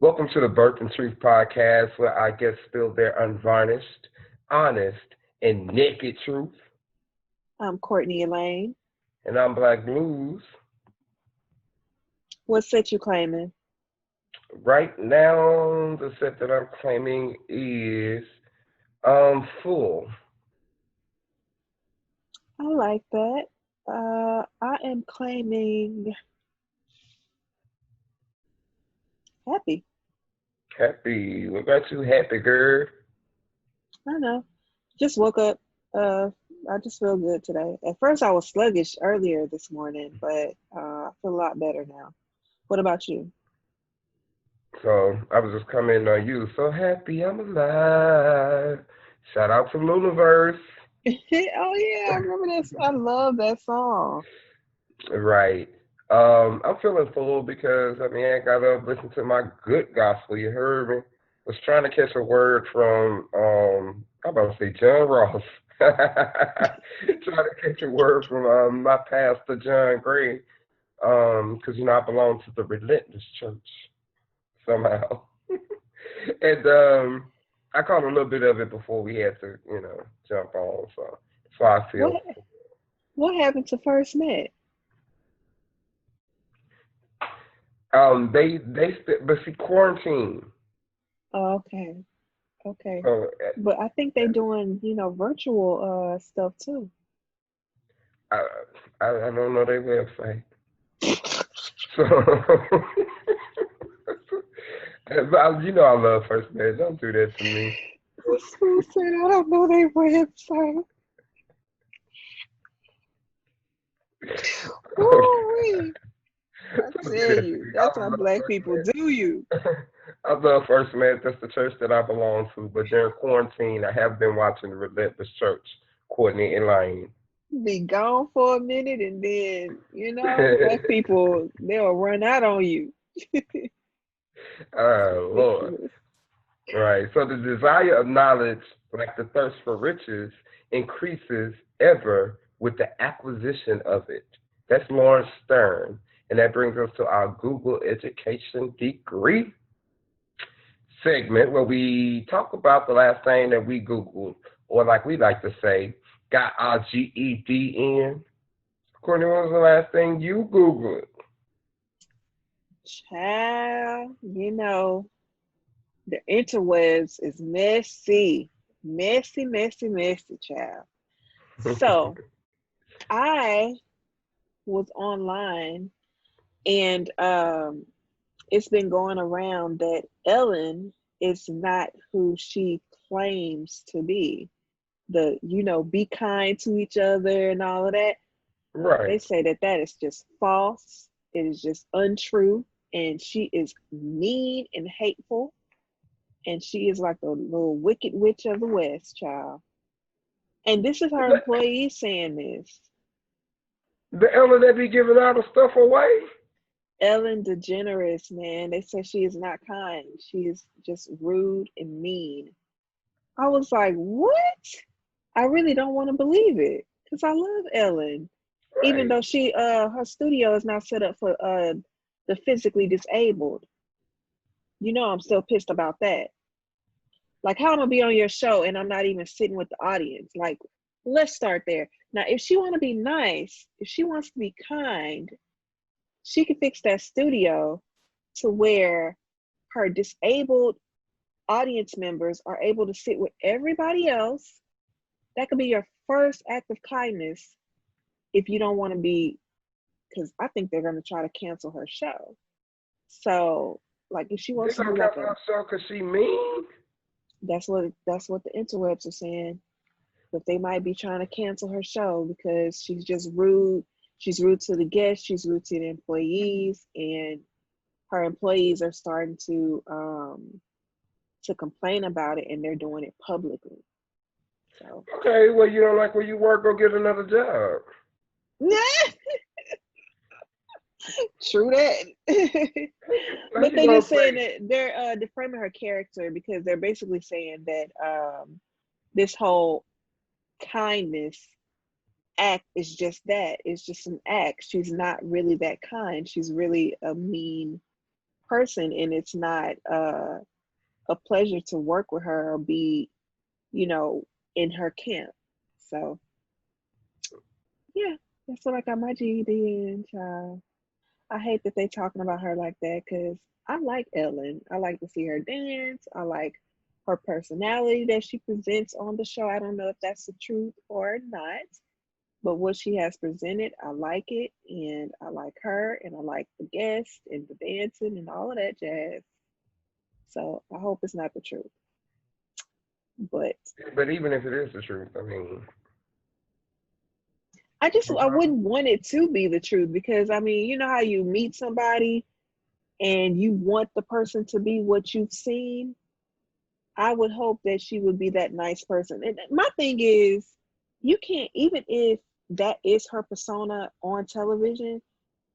Welcome to the Birth and Truth Podcast, where our guests spill their unvarnished, honest, and naked truth. I'm Courtney Elaine. And I'm Black Blues. What set you claiming? Right now, the set that I'm claiming is full. I like that. I am claiming happy. Happy. What got you happy, girl? I know. Just woke up. I just feel good today. At first, I was sluggish earlier this morning, but I feel a lot better now. What about you? So I was just coming on you. So happy I'm alive. Shout out to Luniverse. Oh yeah, I remember that. I love that song. Right. I'm feeling full because I got up listening to my good gospel. You heard me. Was trying to catch a word from I'm about to say John Ross. Trying to catch a word from my pastor John Gray. Because I belong to the Relentless Church somehow. And I caught a little bit of it before we had to, jump on. So that's why I feel. What happened to First Met? But see, quarantine. Oh, okay. Uh, But I think they doing, virtual stuff too. I don't know their website. So, I love First Met. Don't do that to me. This fool said, I don't know their website. Woo-wee. I tell you, that's how Black people do you. I love First Met. That's the church that I belong to. But during quarantine, I have been watching the Relentless Church, Courtney Elaine. Be gone for a minute and then, Black people, they'll run out on you. Oh, Lord. Right. So the desire of knowledge, like the thirst for riches, increases ever with the acquisition of it. That's Lawrence Stern. And that brings us to our Google Education Degree segment where we talk about the last thing that we Googled, or like we like to say, got our GED in. Courtney, what was the last thing you Googled? Child, the interwebs is messy. Messy, child. So I was online and it's been going around that Ellen is not who she claims to be. Be kind to each other and all of that. Right. They say that is just false. It is just untrue. And she is mean and hateful. And she is like a little wicked witch of the West, child. And this is her employees saying this. The Ellen that be giving all the stuff away? Ellen DeGeneres, man, they say she is not kind. She is just rude and mean. I was like, what? I really don't want to believe it because I love Ellen. Right. Even though her studio is not set up for the physically disabled. I'm still pissed about that. Like, how am I gonna be on your show and I'm not even sitting with the audience? Like, let's start there. Now, if she want to be nice, if she wants to be kind, she can fix that studio to where her disabled audience members are able to sit with everybody else. That could be your first act of kindness if you don't want to be, because I think they're going to try to cancel her show. So, like, if she wants to do like her show because she mean? That's what the interwebs are saying. That they might be trying to cancel her show because she's just rude. She's rude to the guests. She's rude to the employees, and her employees are starting to complain about it, and they're doing it publicly. So okay, well, you don't like where you work, go get another job. True that. But they're just saying that they're defaming her character because they're basically saying that this whole kindness act is just that. It's just an act. She's not really that kind. She's really a mean person, and it's not a pleasure to work with her or be, you know, in her camp. So yeah, that's what I got my GED in, child. I hate that they talking about her like that because I like Ellen. I like to see her dance. I like her personality that she presents on the show. I don't know if that's the truth or not, but what she has presented, I like it, and I like her, and I like the guests and the dancing and all of that jazz. So I hope it's not the truth. But But even if it is the truth, I mean, I wouldn't want it to be the truth because I mean, you know how you meet somebody and you want the person to be what you've seen. I would hope that she would be that nice person. And my thing is, you can't, even if that is her persona on television,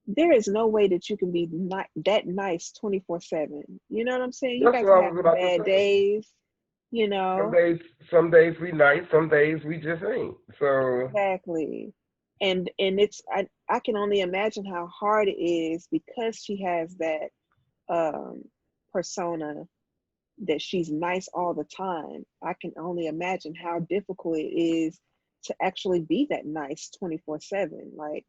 there is no way that you can be not that nice 24/7. You know what I'm saying? You that's got what to I have was some about to bad say. days, you Some know? days, some days we nice, some days we just ain't. So, Exactly. And it's I can only imagine how hard it is because she has that um persona that she's nice all the time. I can only imagine how difficult it is to actually be that nice 24/7. Like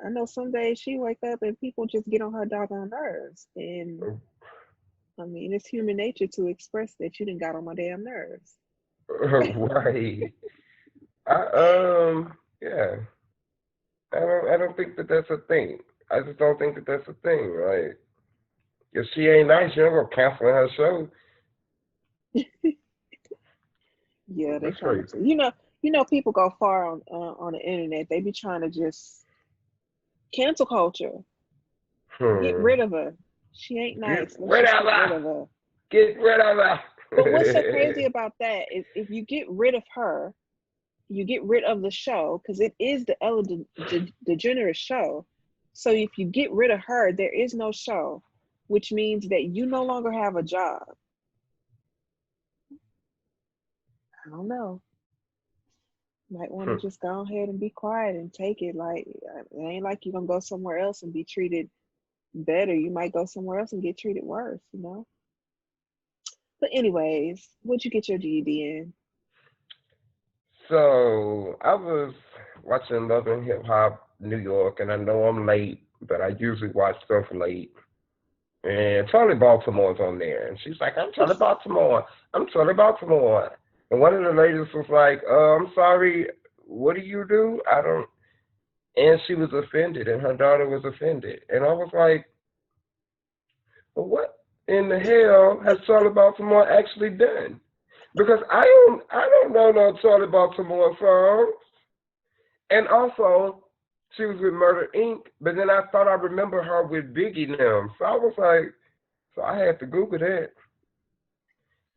I know some days she wake up and people just get on her doggone nerves. And I mean, it's human nature to express that you didn't got on my damn nerves. right. Yeah. I don't think that that's a thing. I just don't think that that's a thing. Like, if she ain't nice, you're not gonna cancel her show. Yeah, they That's trying crazy. to. You know, people go far on the internet. They be trying to just cancel culture. Get Hmm. rid of her. She ain't Get nice. Let's rid just of get rid her. of her. Get rid of But what's so her. crazy about that is if you get rid of her, you get rid of the show because it is the Ellen DeGeneres Show. So if you get rid of her, there is no show, which means that you no longer have a job. I don't know. Might want to just go ahead and be quiet and take it. Like it ain't like you're gonna go somewhere else and be treated better. You might go somewhere else and get treated worse, you know. But anyways, what'd you get your GED in? So I was watching Love and Hip Hop New York, and I know I'm late, but I usually watch stuff late. And Charlie Baltimore's on there, and she's like, "I'm Charlie Baltimore. I'm Charlie Baltimore." And one of the ladies was like, "I'm sorry. What do you do? I don't." And she was offended, and her daughter was offended, and I was like, "Well, what in the hell has Charlie Baltimore actually done?" Because I don't know no Charlie Baltimore songs. And also, she was with Murder Inc., but then I thought I remember her with Biggie now. So I was like, so I had to Google that.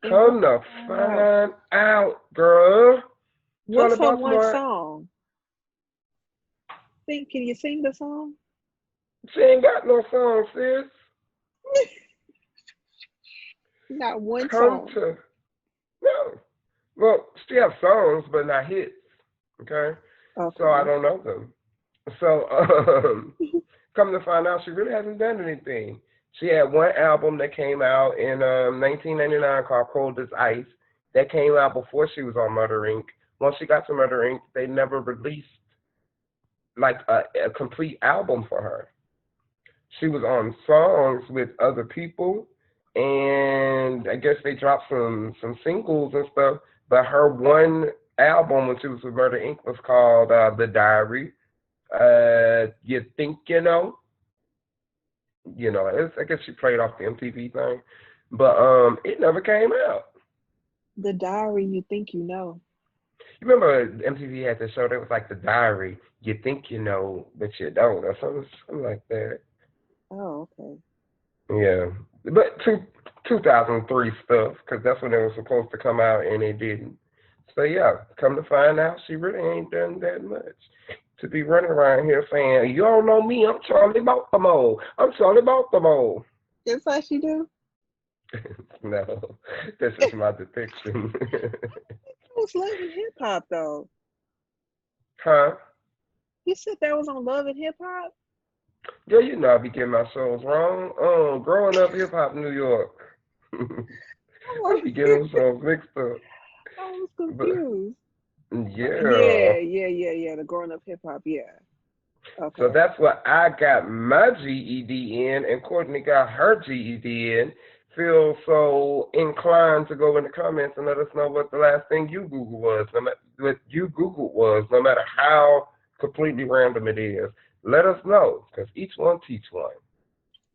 And what Come to find out? find out, girl. What's Charlie her one Baltimore, song? Think can you sing the song? she ain't got no song, sis. Not one Come song. to, no. Well, she have songs, but not hits, okay? So I Okay. don't know them. So, come to find out, she really hasn't done anything. She had one album that came out in 1999 called Cold as Ice. That came out before she was on Murder Inc. Once she got to Murder Inc., they never released like a complete album for her. She was on songs with other people, and I guess they dropped some singles and stuff. But her one album when she was with Murder Inc. was called The Diary. You think you know? I guess she played off the MTV thing, but it never came out. The Diary You Think You Know. You remember MTV had the show that was like The Diary. You think you know, but you don't, or something like that. Oh, okay. Yeah, but 2003 stuff, because that's when it was supposed to come out, and it didn't. So yeah, come to find out, she really ain't done that much. To be running around here saying, "You don't know me, I'm Charlie Baltimore. I'm Charlie Baltimore." That's how she do? No, that's just my depiction. It was Love and Hip Hop though. Huh? You said that was on Love and Hip Hop? Yeah, you know I be getting my shows wrong. Growing up hip hop New York. I'm I like, be getting them songs mixed up. I was But confused. yeah. Yeah. The growing up hip hop. Yeah. So Okay. that's what I got my GED in, and Courtney got her GED in. Feel so inclined to go in the comments and let us know what the last thing you Googled was, what you Googled was, no matter how completely random it is. Let us know, because each one teach one.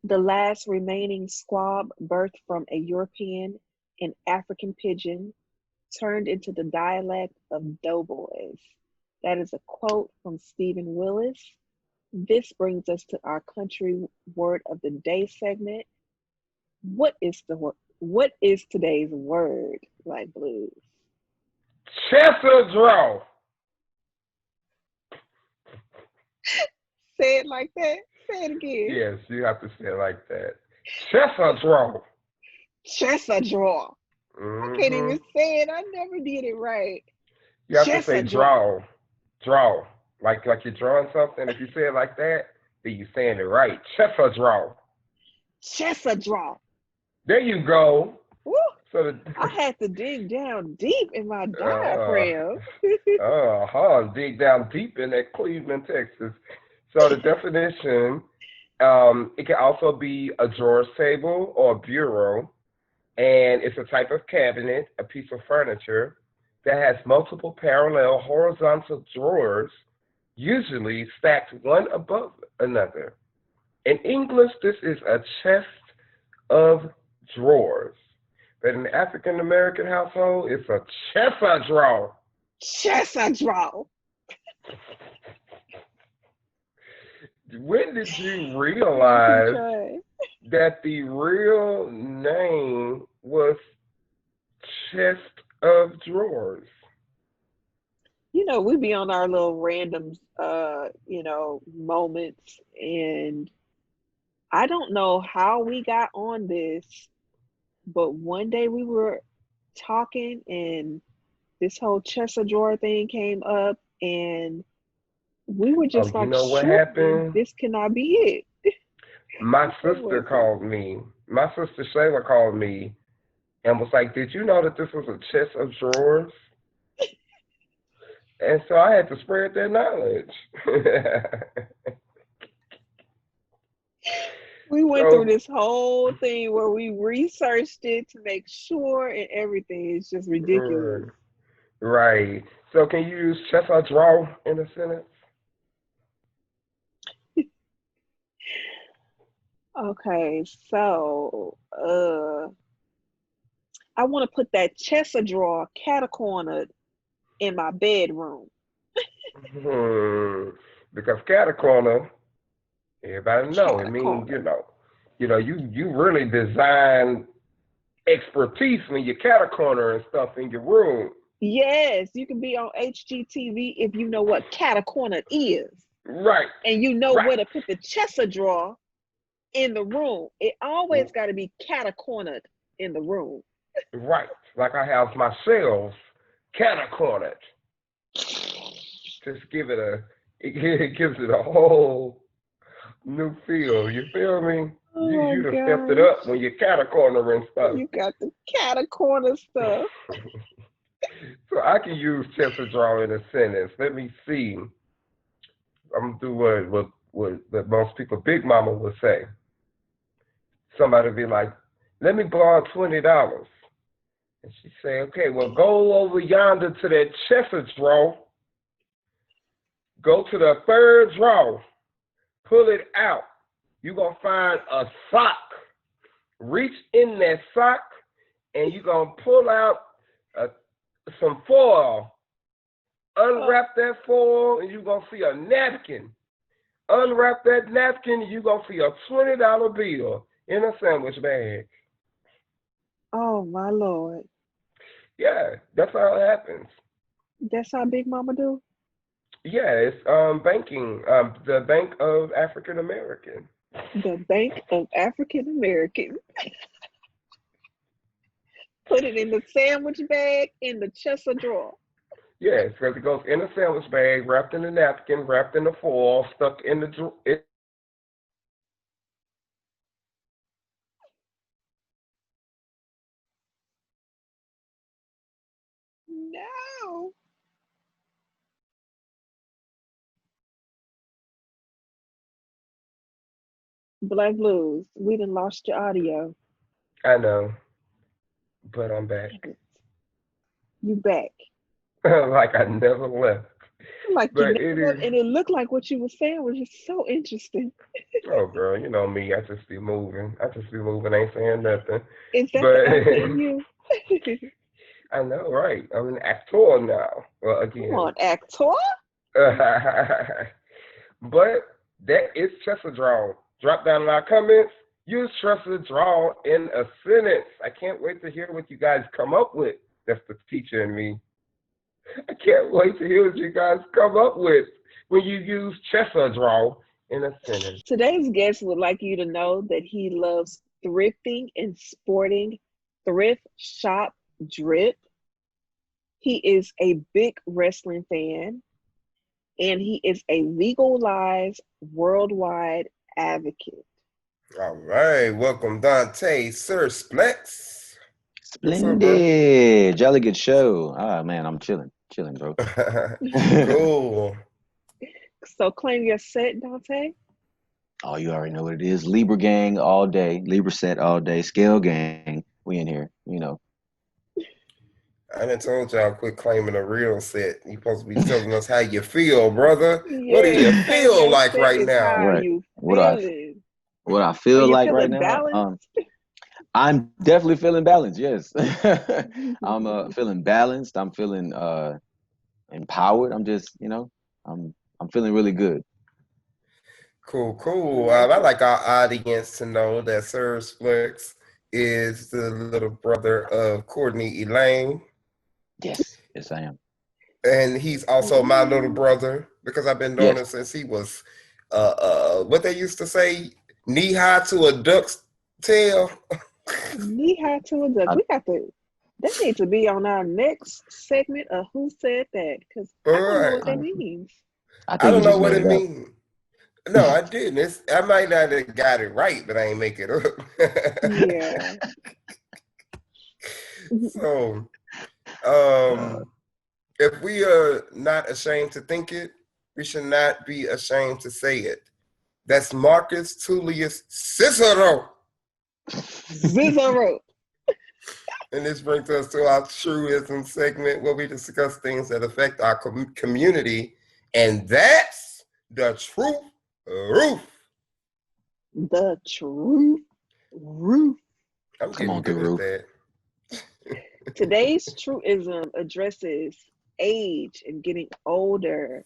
The last remaining squab birthed from a European and African pidgin turned into the dialect of doughboys. That is a quote from Stephen Willis. This brings us to our country word of the day segment. What is today's word, like blues? Chessa draw. Say it like that. Say it again. Yes, you have to say it like that. Chessa draw. Chessa draw. I can't Mm-hmm. even say it. I never did it right. You have to say Chessa draw. draw, like you're drawing something. If you say it like that, then you're saying it right. Chessa draw. Chessa draw. There you go. Woo! So the I had to dig down deep in my uh, diaphragm. dig down deep in that Cleveland, Texas. So the definition, it can also be a drawer table or a bureau, and it's a type of cabinet, a piece of furniture that has multiple parallel horizontal drawers, usually stacked one above another. In English, this is a chest of drawers. But in the African American household, it's a chest of drawer. Chessa draw. When did you I'm gonna keep realize trying. that the real name was chest of drawers? We be on our little random moments, and I don't know how we got on this, but one day we were talking and this whole Chessa drawer thing came up, and we were Oh, just you like, know what surely happened? this cannot be it. My What sister was it? called me. My sister Shayla called me and was like, "Did you know that this was a chest of drawers?" And so I had to spread that knowledge. We went through So, this whole thing where we researched it to make sure and everything. It's just ridiculous. right. So can you use chest or draw in a sentence? Okay, so I want to put that Chessa drawer catacornered in my bedroom. Hmm. Because catacorner, everybody know it means Catacornered. you really design expertise when you catacorner and stuff in your room. Yes, you can be on HGTV if you know what catacornered is. Right. And you know Right. where to put the Chessa drawer in the room. It always got to be catacornered in the room. Right. Like I have my shelves catacornered. Just give it it gives it a whole new feel. You feel me? Oh You my just stepped it up gosh. when you're catacornering stuff. You got the catacorner stuff. So I can use Chester draw in a sentence. Let me see. I'm gonna do what most people, Big Mama would say. Somebody be like, "Let me borrow $20," and she say, "Okay, well go over yonder to that Chester drawer. Go to the third drawer. Pull it out. You're gonna find a sock. Reach in that sock, and you're gonna pull out a, some foil. Oh, Unwrap that foil, and you're gonna see a napkin. Unwrap that napkin, and you're gonna see a $20 bill in a sandwich bag." oh my Lord. Yeah, that's how it happens. That's how Big Mama do? Yeah, it's banking, the Bank of African American. The Bank of African American. Put it in the sandwich bag in the Chester drawer. Yes, because it goes in a sandwich bag, wrapped in a napkin, wrapped in the foil, stuck in the Black Blues, we done lost your audio. I know, but I'm back. Damn it. You back. Like I never left. Like you But it never, is, and it looked like what you were saying was just so interesting. oh girl, you know me. I just be moving. I just be moving. Ain't saying nothing. Is that But the actor in you? I know, right? I'm an actor now. Well, Come again. on, actor. But that is Chessa draw. Drop down in our comments. Use Chessa draw in a sentence. I can't wait to hear what you guys come up with. That's the teacher in me. I can't wait to hear what you guys come up with when you use Chessa draw in a sentence. Today's guest would like you to know that he loves thrifting and sporting. Thrift shop drip. He is a big wrestling fan, and he is a legalized worldwide advocate. All right, welcome Donté, Sir Splexxx. What's up, bro? Splendid. Jolly good show. Ah, man, I'm chilling, bro. Cool. So claim your set, Donté. Oh, you already know what it is. Libra gang all day. Libra set all day. Scale gang. We in here, you know. I done told y'all quit claiming a real set. You supposed to be telling us how you feel, brother. What do you Yeah, claim feel your like set right is now? how Right. you What I feeling. Are feel you like right feeling now. balanced? I'm definitely feeling balanced. Yes, I'm feeling balanced. I'm feeling empowered. I'm just, I'm feeling really good. Cool, cool. I like our audience to know that Sir Splexxx is the little brother of Courtney Elaine. Yes, yes, I am. And he's also my little brother because I've been knowing him Yes. since he was, what they used to say, knee high to a duck's tail. Knee high to a duck. I, We got to. That needs to be on our next segment of Who Said That, because All I don't know right. what that means. I I think you don't know just what made it it up. means. No, I didn't. I might not have got it right, but I ain't make it up. Yeah. So, Uh, if we are not ashamed to think it, we should not be ashamed to say it. That's Marcus Tullius Cicero. Zizaro. And this brings us to our truism segment where we discuss things that affect our community. And that's the truth roof. The truth roof. I'm Come getting on through, good at Roof. that. Today's truism addresses age and getting older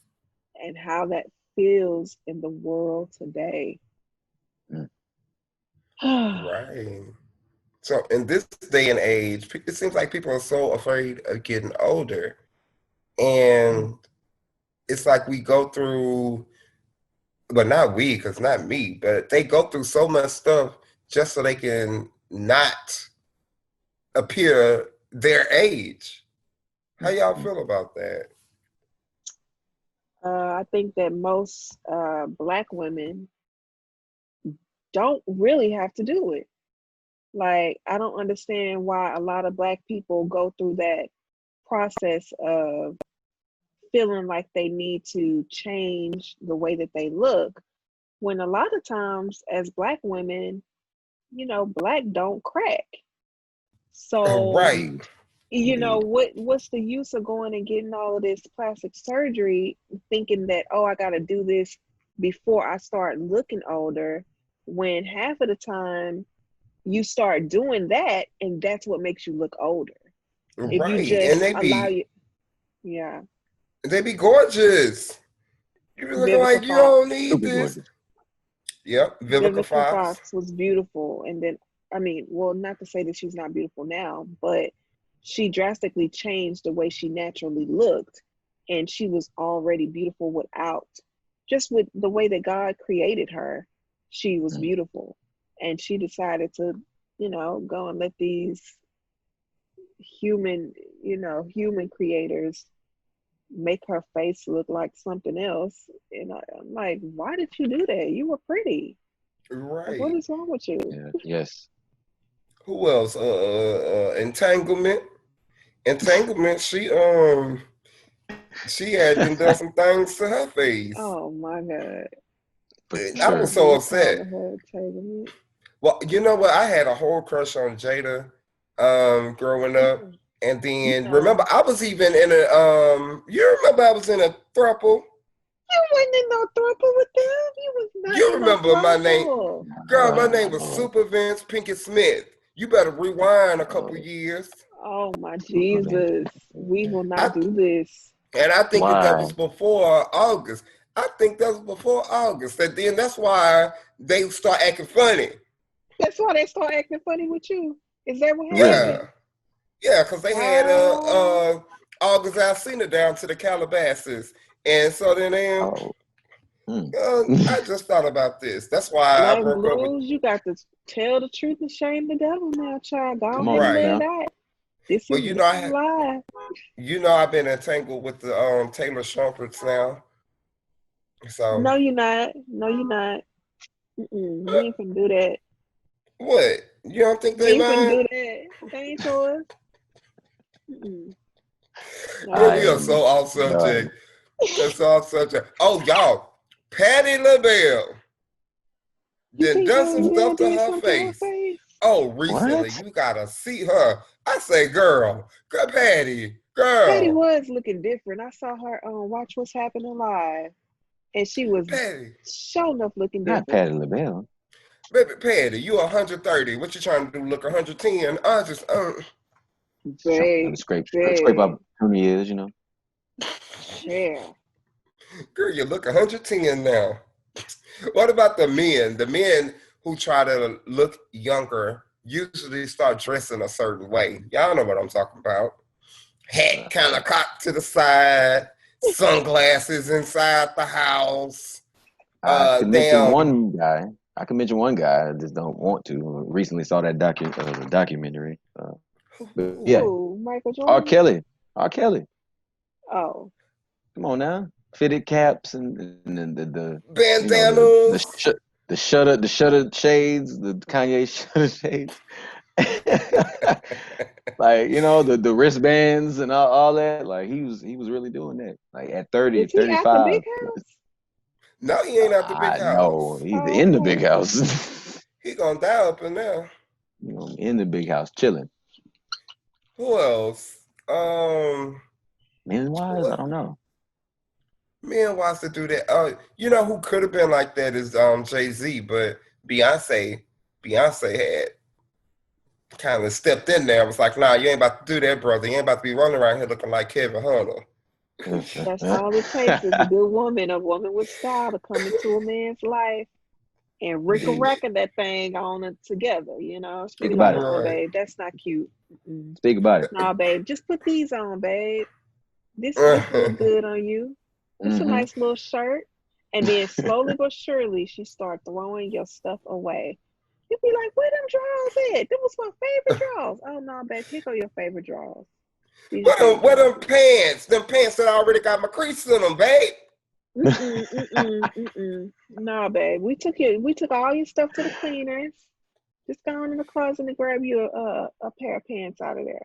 and how that feels in the world today. Mm. Right. So in this day and age, it seems like people are so afraid of getting older. And it's like we go through, well, not we, because not me, but they go through so much stuff just so they can not appear their age. How y'all feel about that? I think that most Black women don't really have to do it. Like, I don't understand why a lot of Black people go through that process of feeling like they need to change the way that they look, when a lot of times as Black women, Black don't crack. So, Right. Indeed. what's the use of going and getting all of this plastic surgery thinking that, oh, I got to do this before I start looking older, when half of the time you start doing that and that's what makes you look older. If you Right. And just allow you, yeah, they be gorgeous. You be looking Vivica like you don't Fox. need Super this. gorgeous. Yep, Vivica Vivica Fox. Fox was beautiful. And then, I mean, well, not to say that she's not beautiful now, but she drastically changed the way she naturally looked. And she was already beautiful without, just with the way that God created her, she was Mm. beautiful. And she decided to, go and let these human, human creators make her face look like something else. And I'm like, why did you do that? You were pretty. Like, what Right. is wrong with you? Yeah. Yes. Who else? Entanglement. Entanglement. She had done some things to her face. Oh my God. for I sure. was so proud upset. of her taking it. Well, you know what? I had a whole crush on Jada, growing up. And then remember, No. I was even in a you remember I was in a throuple. You wasn't in no throuple with them. You was not You in no remember my name, throuple. girl, my name was Super Vince Pinkett Smith. You better rewind a couple Oh, years. Oh my Super Vince. Jesus. We will I not do this. and I think that was Why? before August. I think that was before August. And then that's why they start acting funny. That's why they start acting funny with you. Is that what Really? happened? Yeah. Yeah, because they had Oh, August Alsina down to the Calabasas. And so then Oh. I just thought about this. That's why I Black broke up with Blues, you got to tell the truth and shame the devil now, child. Go Come ahead on and let right. it now. out. This Well, is this is live. I've been entangled with the Taylor Shumperts now. So No, you're not. No, you're not. We ain't finna do that. what? You don't think We they ain't finna mind? do that. They ain't yours. Mm-mm. Girl, I we are No. am so off done. subject. That's so off subject. Oh, y'all, Patti LaBelle You then think done Patty some LaBelle stuff to did her something to her face. face? Oh, recently, What? you gotta see her. I say, girl, Patty, Patty girl, was looking different. I saw her on Watch What's Happening Live, and she was Patty, sure enough looking Not different. Patti LaBelle. baby, Patty, you 130. What you trying to do? Look 110? I just, Trying to Babe, scrape babe, up 20 years, you know. yeah. girl, you look 110 now. What about the men? The men who try to look younger usually start dressing a certain way. Y'all know what I'm talking about. Hat kind of cocked to the side, sunglasses inside the house. I could mention Damn. one guy. I could mention one guy. I just don't want to. Recently saw that documentary. But yeah, Who? Michael R. Jordan? Kelly. R. Kelly. Oh, Come on now. Fitted caps and then the you know Bandanas. the shutter shades, the Kanye shutter shades. Like, you know, the wristbands and all that. Like he was really doing that. Like at 30, is he at the big 35. house? No, he ain't out the big I know house. he's Oh, in the big okay. house. He gonna die up in there. You know, in the big house chilling. Who else? Men wise, I What? don't know. Man wants to do that. You know who could have been like that is Jay-Z, but Beyonce had kind of stepped in there. Was like, nah, you ain't about to do that, brother. You ain't about to be running around here looking like Kevin Hunter. That's all it takes is a good woman, a woman with style to come into a man's life and rick-a-racking that thing on it together, you know? She Speak be like, about it. no, Right. babe, that's not cute. Mm-mm. Speak about it. No, babe, just put these on, babe. This look good on you. It's a Mm-hmm. nice little shirt. And then slowly but surely, she start throwing your stuff away. You be like, where them drawers at? Them was my favorite drawers. Oh, no, babe, here go your favorite drawers. These your favorite Where them drawers. pants? Them pants that already got my creases in them, babe. Nah, babe. We took all your stuff to the cleaners. Just go in the closet and grab you a pair of pants out of there.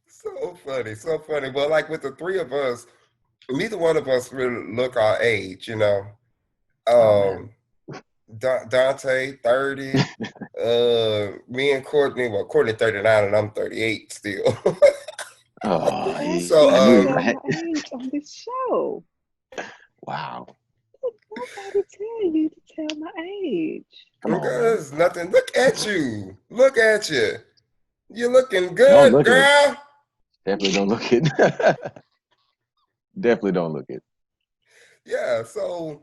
So funny, so funny. Well, like with the three of us, neither one of us really look our age, you know. Oh man. Donté 30, me and Courtney, well, Courtney 39 and I'm 38 still. Oh, Stop So trying I to knew it. tell Right? my age on this show. Wow. Nobody tell you to tell my age. Come on, man. there's nothing. Look at you. Look at you. You're looking Don't good, look it. girl. Definitely don't look it. Definitely don't look it. Yeah, so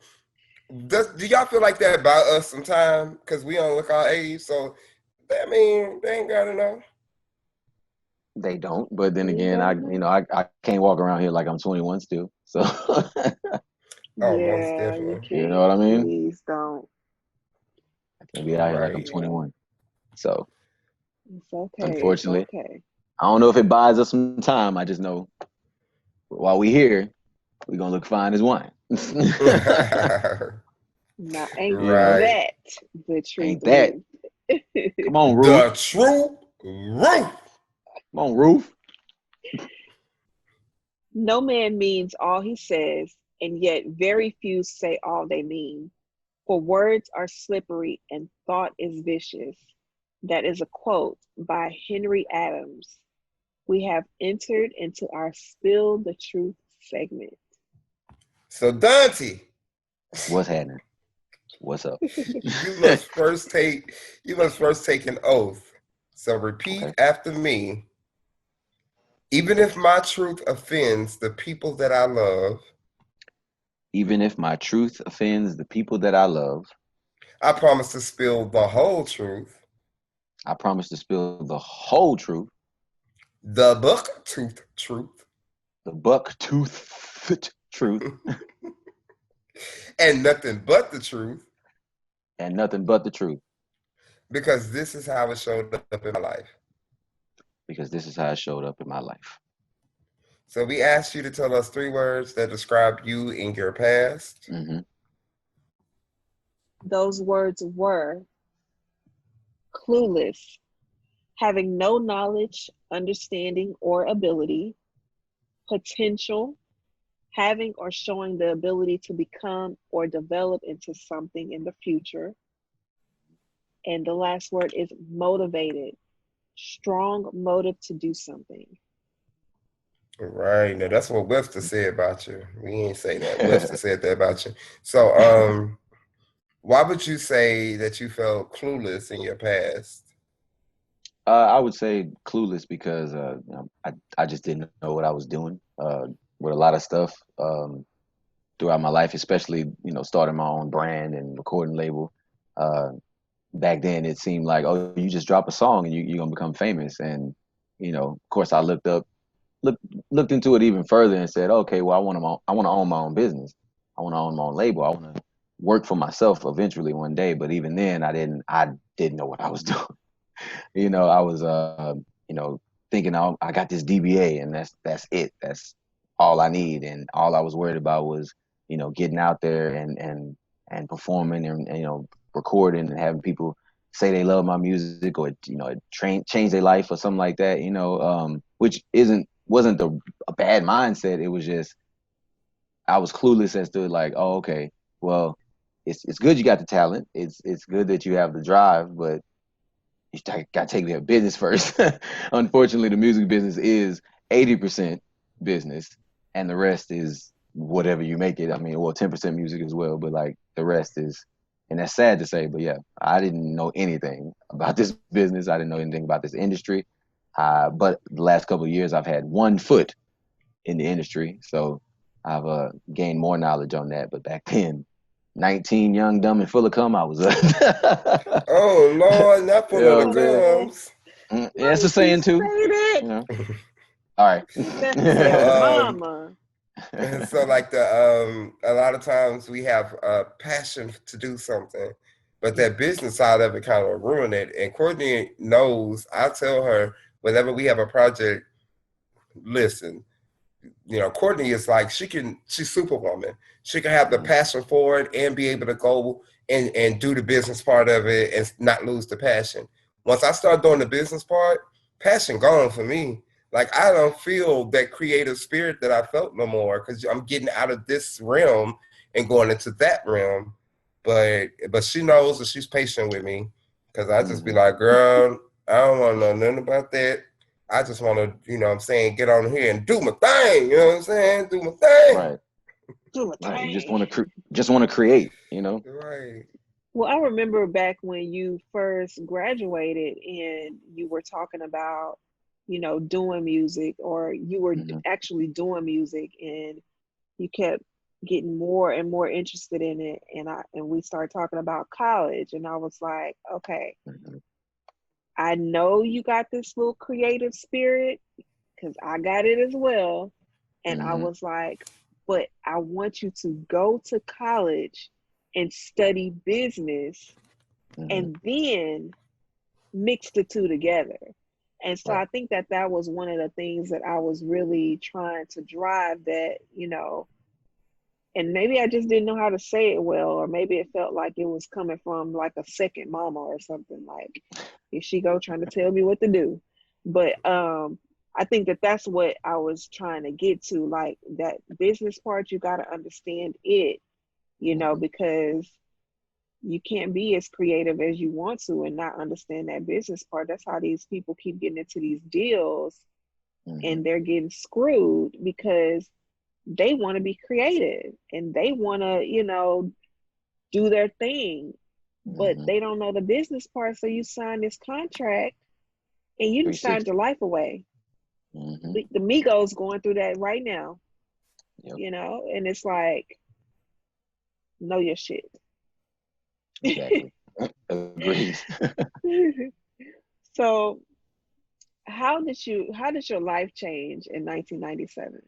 do y'all feel like that about us sometimes? Because we don't look our age, so I mean, they ain't gotta know. They don't. But then You again, I gotta know. you know I can't walk around here like I'm 21 still. So Oh, most Yeah, you definitely. you know what I can't. mean? Please don't. I can't be out here like I'm Right. Yeah, 21. So it's okay. It's unfortunately, okay. I don't know if it buys us some time. I just know while we here, we're gonna look fine as wine. Now, ain't You know, Right. that the truth ain't of that? it? Come on, The Ruth. true roof. Come on, Ruth. No man means all he says, and yet very few say all they mean. For words are slippery and thought is vicious. That is a quote by Henry Adams. We have entered into our Spill the Truth segment. So Donté, What's happening? What's up? you must first take an oath. So repeat Okay. after me. Even if my truth offends the people that I love, Even if my truth offends the people that I love, I promise to spill the whole truth, I promise to spill the whole truth, the buck-toothed truth, the buck-toothed truth, and nothing but the truth, and nothing but the truth. because this is how it showed up in my life. Because this is how it showed up in my life. So we asked you to tell us 3 words that describe you in your past. Mm-hmm. Those words were clueless, having no knowledge, understanding, or ability; potential, having or showing the ability to become or develop into something in the future; and the last word is motivated, strong motive to do something. Right. Now that's what Webster said about you. We ain't say that. Webster said that about you. So why would you say that you felt clueless in your past? I would say clueless because I just didn't know what I was doing with a lot of stuff throughout my life, especially starting my own brand and recording label. Back then, it seemed like, oh, you just drop a song and you're gonna become famous. And of course, I looked into it even further and said, okay, well, I want to own my own business. I want to own my own label. I want to work for myself eventually one day. But even then, I didn't know what I was doing. I was, thinking I got this DBA and that's it. That's all I need. And all I was worried about was, getting out there and performing and recording and having people say they love my music or, change their life or something like that, which wasn't a bad mindset. It was just, I was clueless as to like, oh, okay, well, it's good you got the talent. It's good that you have the drive, but you got to take care of business first. Unfortunately, the music business is 80% business, and the rest is whatever you make it. I mean, well, 10% music as well, but like the rest is, and that's sad to say, but yeah, I didn't know anything about this business. I didn't know anything about this industry. But the last couple of years, I've had one foot in the industry, so I've gained more knowledge on that. But back then, 19, young, dumb, and full of cum, I was Oh Lord, not full of the man. gums. Yeah, it's a saying too. All right. So Mama. so like a lot of times we have a passion to do something, but that business side of it kind of ruin it. And Courtney knows. I tell her whenever we have a project, listen, Courtney is like she's Superwoman. She can have the passion for it and be able to go and do the business part of it and not lose the passion. Once I start doing the business part, passion gone for me. Like I don't feel that creative spirit that I felt no more because I'm getting out of this realm and going into that realm. But she knows that she's patient with me because I just be like, girl, I don't want to know nothing about that. I just want to, get on here and do my thing. You know what I'm saying? Do my thing. Right. Do my thing. Right. You just want to create. Right. Well, I remember back when you first graduated and you were talking about, doing music, or you were actually doing music, and you kept getting more and more interested in it. And we started talking about college, and I was like, okay, I know you got this little creative spirit because I got it as well. And I was like, but I want you to go to college and study business and then mix the two together. And so I think that was one of the things that I was really trying to drive, that, and maybe I just didn't know how to say it well, or maybe it felt like it was coming from like a second mama or something, like, here she go trying to tell me what to do. But I think that's what I was trying to get to, like that business part, you got to understand it, because You can't be as creative as you want to and not understand that business part. That's how these people keep getting into these deals Mm-hmm. and they're getting screwed because they want to be creative and they want to, do their thing, but Mm-hmm. they don't know the business part. So you sign this contract and you just signed 360. your life away. Mm-hmm. The Migos going through that right now, Yep. and it's like, know your shit. Exactly. Agreed. So how did your life change in 1997?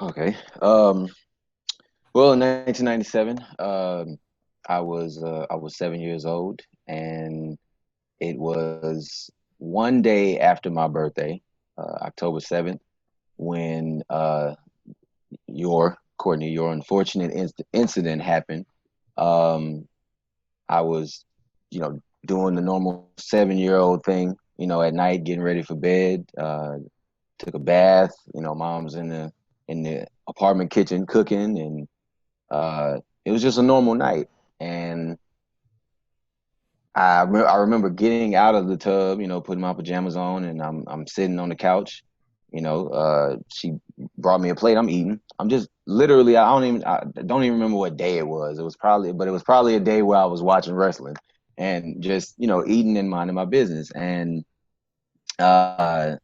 Okay. Well, in 1997, I was 7 years old, and it was one day after my birthday, October 7th, when your unfortunate incident happened. Um, I was, doing the normal 7-year-old thing, at night, getting ready for bed. Took a bath. Mom's in the apartment kitchen cooking, and it was just a normal night. And I remember getting out of the tub, putting my pajamas on, and I'm sitting on the couch. She brought me a plate. I'm eating. I'm just literally. I don't even remember what day it was. It was probably a day where I was watching wrestling and just eating and minding my business. And uh,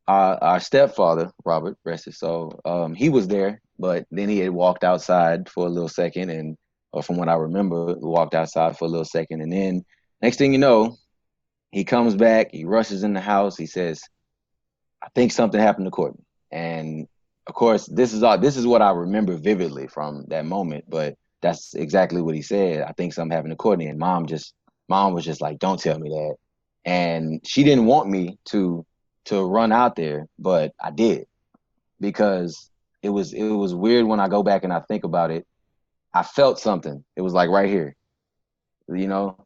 our stepfather, Robert, rest his soul, he was there, but then he had walked outside for a little second, and or from what I remember, walked outside for a little second, and then next thing you know, he comes back, he rushes in the house, he says, "I think something happened to Courtney." And of course, this is what I remember vividly from that moment, but that's exactly what he said. "I think something happened to Courtney," and mom was just like, "Don't tell me that." And she didn't want me to run out there, but I did because it was weird when I go back and I think about it. I felt something. It was like right here,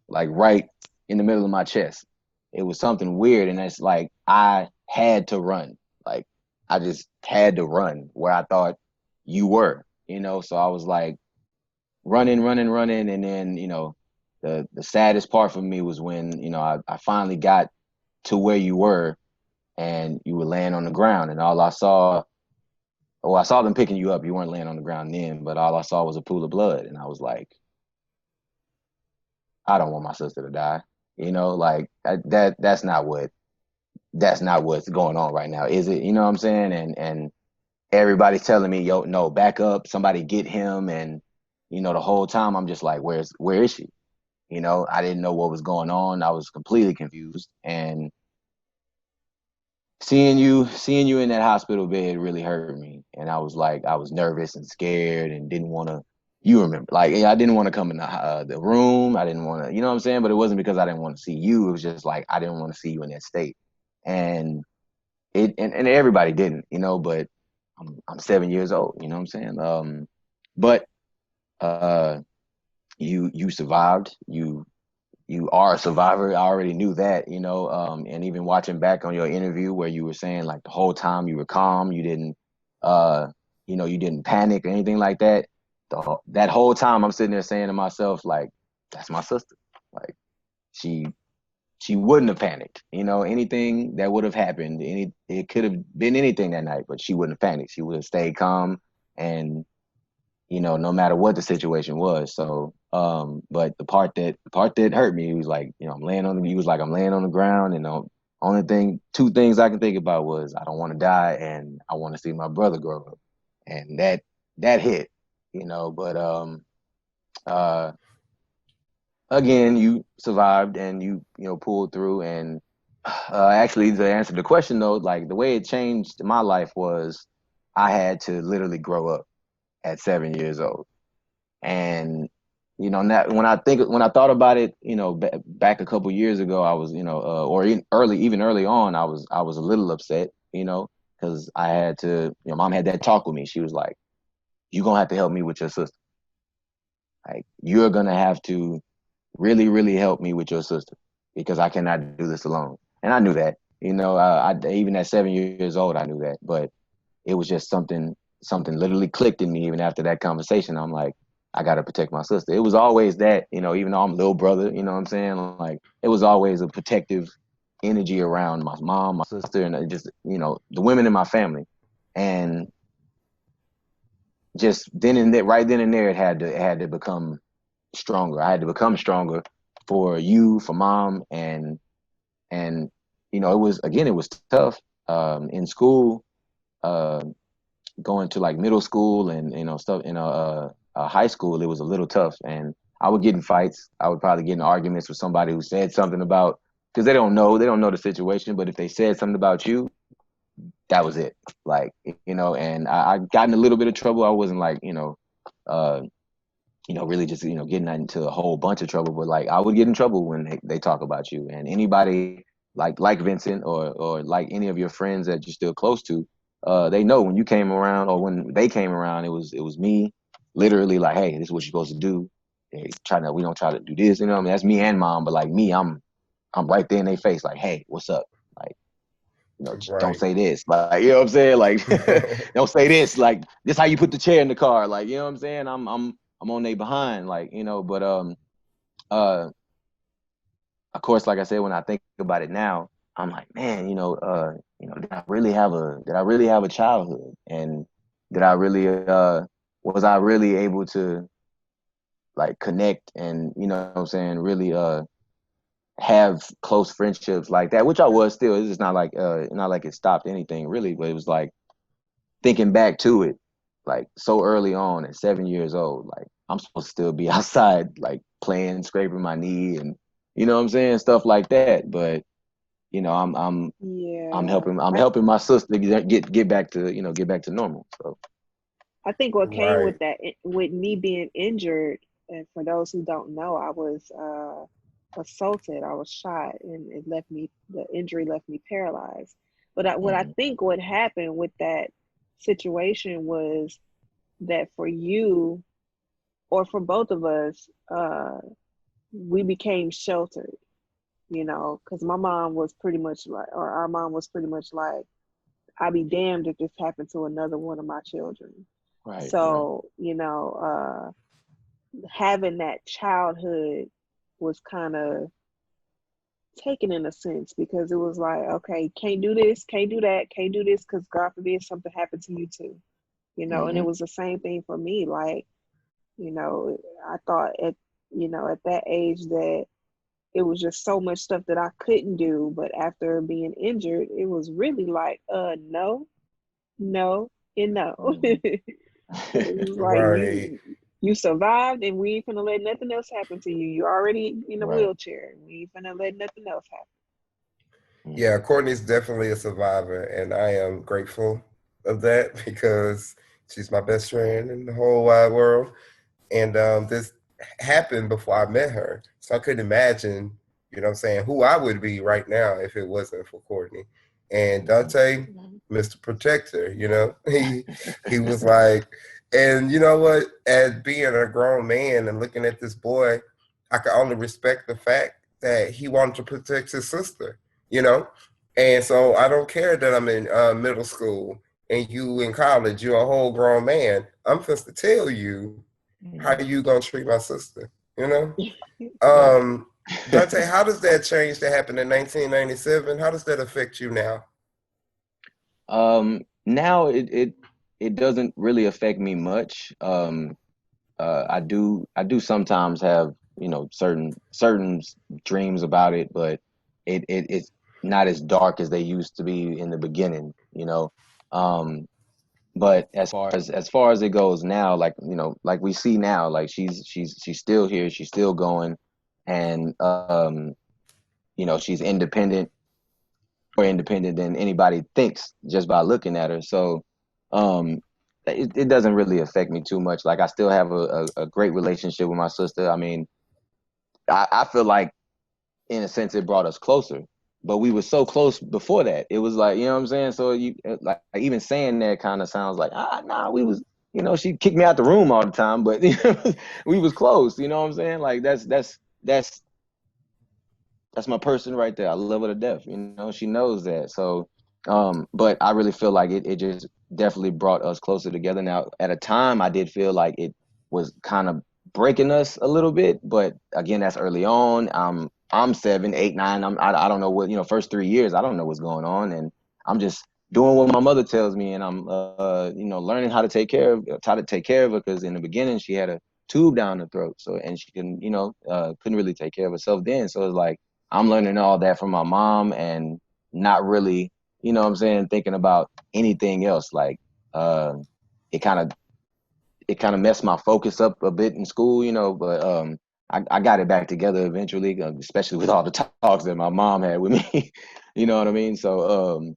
like right in the middle of my chest. It was something weird, and it's like I had to run. Like I just had to run where I thought you were, So I was like running, running, running, and then the saddest part for me was when I finally got to where you were, and you were laying on the ground, and all I saw. Well, I saw them picking you up. You weren't laying on the ground then, but all I saw was a pool of blood, and I was like, I don't want my sister to die. Like that's not what's going on right now, is it? You know what I'm saying? And everybody's telling me, yo, no, back up, somebody get him, and the whole time I'm just like, where is she? I didn't know what was going on. I was completely confused, and seeing you in that hospital bed really hurt me, and I was nervous and scared and didn't want to. You remember, like, I didn't want to come in the room. I didn't want to, you know what I'm saying? But it wasn't because I didn't want to see you. It was just like I didn't want to see you in that state, and and everybody didn't, But I'm 7 years old. You know what I'm saying? But uh, you survived. You are a survivor. I already knew that, and even watching back on your interview where you were saying like the whole time you were calm, you didn't, you didn't panic or anything like that. That whole time I'm sitting there saying to myself, like, that's my sister. Like she, she wouldn't have panicked, anything that would have happened, it could have been anything that night, but she wouldn't have panicked. She would have stayed calm and no matter what the situation was. So, but the part that hurt me, he was like, he was like, I'm laying on the ground, and two things I can think about was I don't want to die and I want to see my brother grow up, and that hit, But uh, again, you survived and you pulled through, and actually, to answer the question though, like the way it changed my life was I had to literally grow up at 7 years old. And when I thought about it, back a couple years ago, I was, or even early on, I was a little upset, because I had to, mom had that talk with me. She was like, "You're gonna have to help me with your sister. Like you're gonna have to really, really help me with your sister because I cannot do this alone." And I knew that, even at 7 years old, I knew that, but it was just something literally clicked in me even after that conversation. I'm like, I got to protect my sister. It was always that, you know, even though I'm little brother, you know what I'm saying? Like, it was always a protective energy around my mom, my sister, and just, you know, the women in my family. And just then and there, right then and there, it had to become stronger. I had to become stronger for you, for mom, and you know, it was tough in school, going to like middle school and, you know, stuff in high school. It was a little tough, and I would get in fights. I would probably get in arguments with somebody who said something about, because they don't know the situation, but if they said something about you, that was it. Like, you know, and I got in a little bit of trouble. I wasn't like, really just, getting into a whole bunch of trouble, but like I would get in trouble when they talk about you. And anybody like Vincent or like any of your friends that you're still close to, they know when you came around or when they came around, it was me literally like, hey, this is what you're supposed to do. Hey, we don't try to do this, you know what I mean? That's me and mom, but like me, I'm right there in their face, like, hey, what's up? Like, don't say this. Like, you know what I'm saying? Like, don't say this. Like, this how you put the chair in the car. Like, you know what I'm saying? I'm on they behind, like, but of course, like I said, when I think about it now, I'm like, man, did I really have a childhood? And did I really was I really able to like connect and, you know what I'm saying, really have close friendships like that, which I was still. It's just not like it stopped anything really, but it was like thinking back to it, like so early on at 7 years old, like I'm supposed to still be outside, like playing, scraping my knee, and you know what I'm saying, stuff like that. But I'm helping my sister get back to normal. So I think what came with that, with me being injured, and for those who don't know, I was assaulted. I was shot, and the injury left me paralyzed. But what I think what happened with that situation was that for you, or for both of us, we became sheltered, because my mom was pretty much like, or our mom was pretty much like, I'd be damned if this happened to another one of my children. Right. So, having that childhood was kind of taken in a sense, because it was like, okay, can't do this, can't do that, can't do this, because God forbid something happened to you too, and it was the same thing for me. Like, I thought at that age that it was just so much stuff that I couldn't do, but after being injured, it was really like, no, and no. It was like, you survived, and we ain't finna let nothing else happen to you. You're already in a wheelchair. We ain't finna let nothing else happen. Yeah, Courtney's definitely a survivor, and I am grateful of that because she's my best friend in the whole wide world. And this happened before I met her, so I couldn't imagine, who I would be right now if it wasn't for Courtney. And Donté, Mr. Protector, he was like, and you know what? As being a grown man and looking at this boy, I could only respect the fact that he wanted to protect his sister, And so I don't care that I'm in middle school and you in college, you're a whole grown man. I'm supposed to tell you how you gonna treat my sister, Donté, how does that change that happened in 1997? How does that affect you now? Now it doesn't really affect me much. I do sometimes have, certain dreams about it, but it's not as dark as they used to be in the beginning, But as far as it goes now, like, like we see now, like she's still here, she's still going, and she's independent, more independent than anybody thinks just by looking at her. So it doesn't really affect me too much. Like, I still have a great relationship with my sister. I mean, I feel like in a sense it brought us closer, but we were so close before that. It was like, you know what I'm saying? So you like even saying that kind of sounds like, nah, we was, she kicked me out the room all the time, but we was close, you know what I'm saying? Like that's my person right there. I love her to death, she knows that. So but I really feel like it just definitely brought us closer together. Now, at a time I did feel like was kind of breaking us a little bit. But again, that's early on. I'm 7, 8, 9. I don't know what, first 3 years, I don't know what's going on, and I'm just doing what my mother tells me, and I'm learning how to take care of her, because in the beginning she had a tube down the throat, so, and she couldn't really take care of herself then. So it's like I'm learning all that from my mom, and not really, thinking about anything else. Like it kind of messed my focus up a bit in school, but I got it back together eventually, especially with all the talks that my mom had with me. You know what I mean? So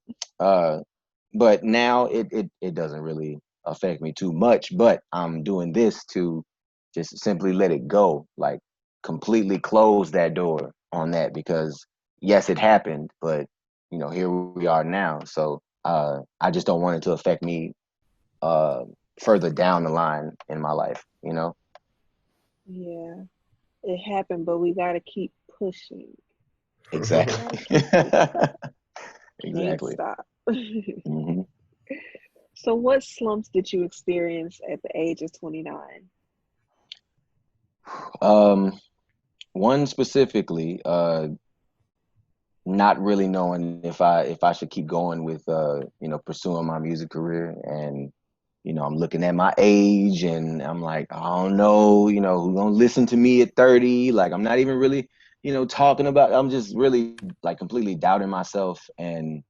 but now it doesn't really affect me too much, but I'm doing this to just simply let it go, like completely close that door on that, because yes, it happened, but here we are now. So I just don't want it to affect me uh further down the line in my life. Yeah, it happened, but we gotta keep pushing. Exactly. Gotta keep pushing. Can't Exactly. stop. Hmm. So, what slumps did you experience at the age of 29? One specifically, not really knowing if I should keep going with pursuing my music career. And I'm looking at my age, and I'm like, I don't know, who's gonna listen to me at 30? Like, I'm not even really talking about, I'm just really like completely doubting myself. And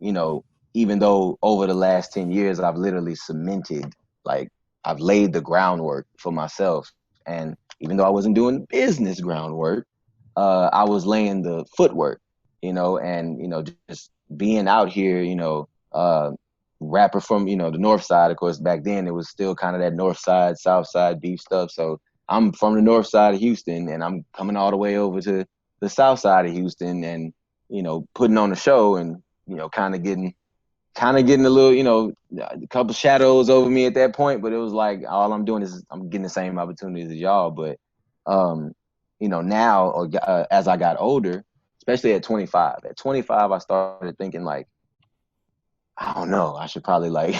you know, even though over the last 10 years, I've literally cemented, like, I've laid the groundwork for myself. And even though I wasn't doing business groundwork, I was laying the footwork, and, just being out here, rapper from, the North Side. Of course, back then it was still kind of that North Side, South Side beef stuff. So I'm from the North Side of Houston, and I'm coming all the way over to the South Side of Houston, and, putting on a show, and, kind of getting a little, a couple shadows over me at that point. But it was like, all I'm doing is I'm getting the same opportunities as y'all. But now, or as I got older, especially at 25, I started thinking like, I don't know, I should probably like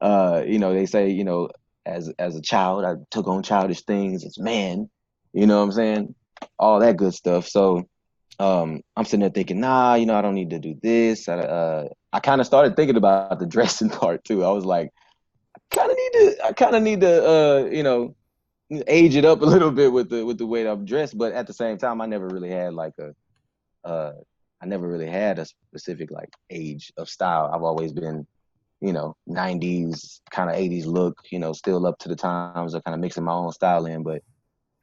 they say, as a child, I took on childish things. As man, you know what I'm saying, all that good stuff. So I'm sitting there thinking, nah, I don't need to do this. I kind of started thinking about the dressing part too. I was like, I kind of need to, age it up a little bit with the way that I'm dressed. But at the same time, I never really had like uh, I never really had a specific like age of style. I've always been, 90s kind of 80s look, still up to the times, of kind of mixing my own style in. But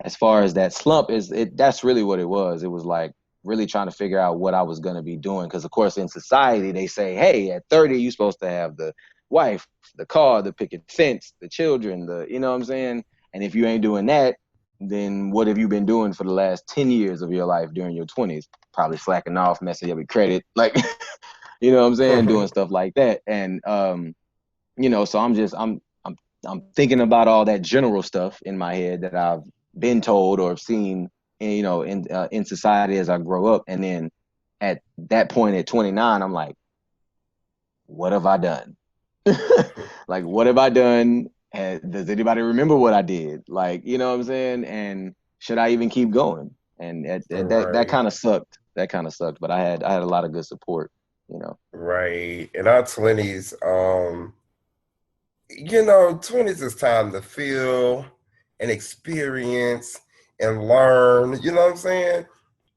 as far as that slump, that's really what it was. It was like really trying to figure out what I was going to be doing, because of course in society they say, hey, at 30 you're supposed to have the wife, the car, the picket fence, the children, the, you know what I'm saying, and if you ain't doing that, then what have you been doing for the last 10 years of your life during your 20s? Probably slacking off, messing up your credit, like you know what I'm saying, doing stuff like that. And so I'm thinking about all that general stuff in my head that I've been told or seen, in society as I grow up. And then at that point at 29, I'm like, what have I done? Like, what have I done? Does anybody remember what I did? Like, you know what I'm saying? And should I even keep going? And that Right, kind of sucked. That kind of sucked. But I had a lot of good support. right. In our 20s, 20s is time to feel and experience and learn, you know what I'm saying?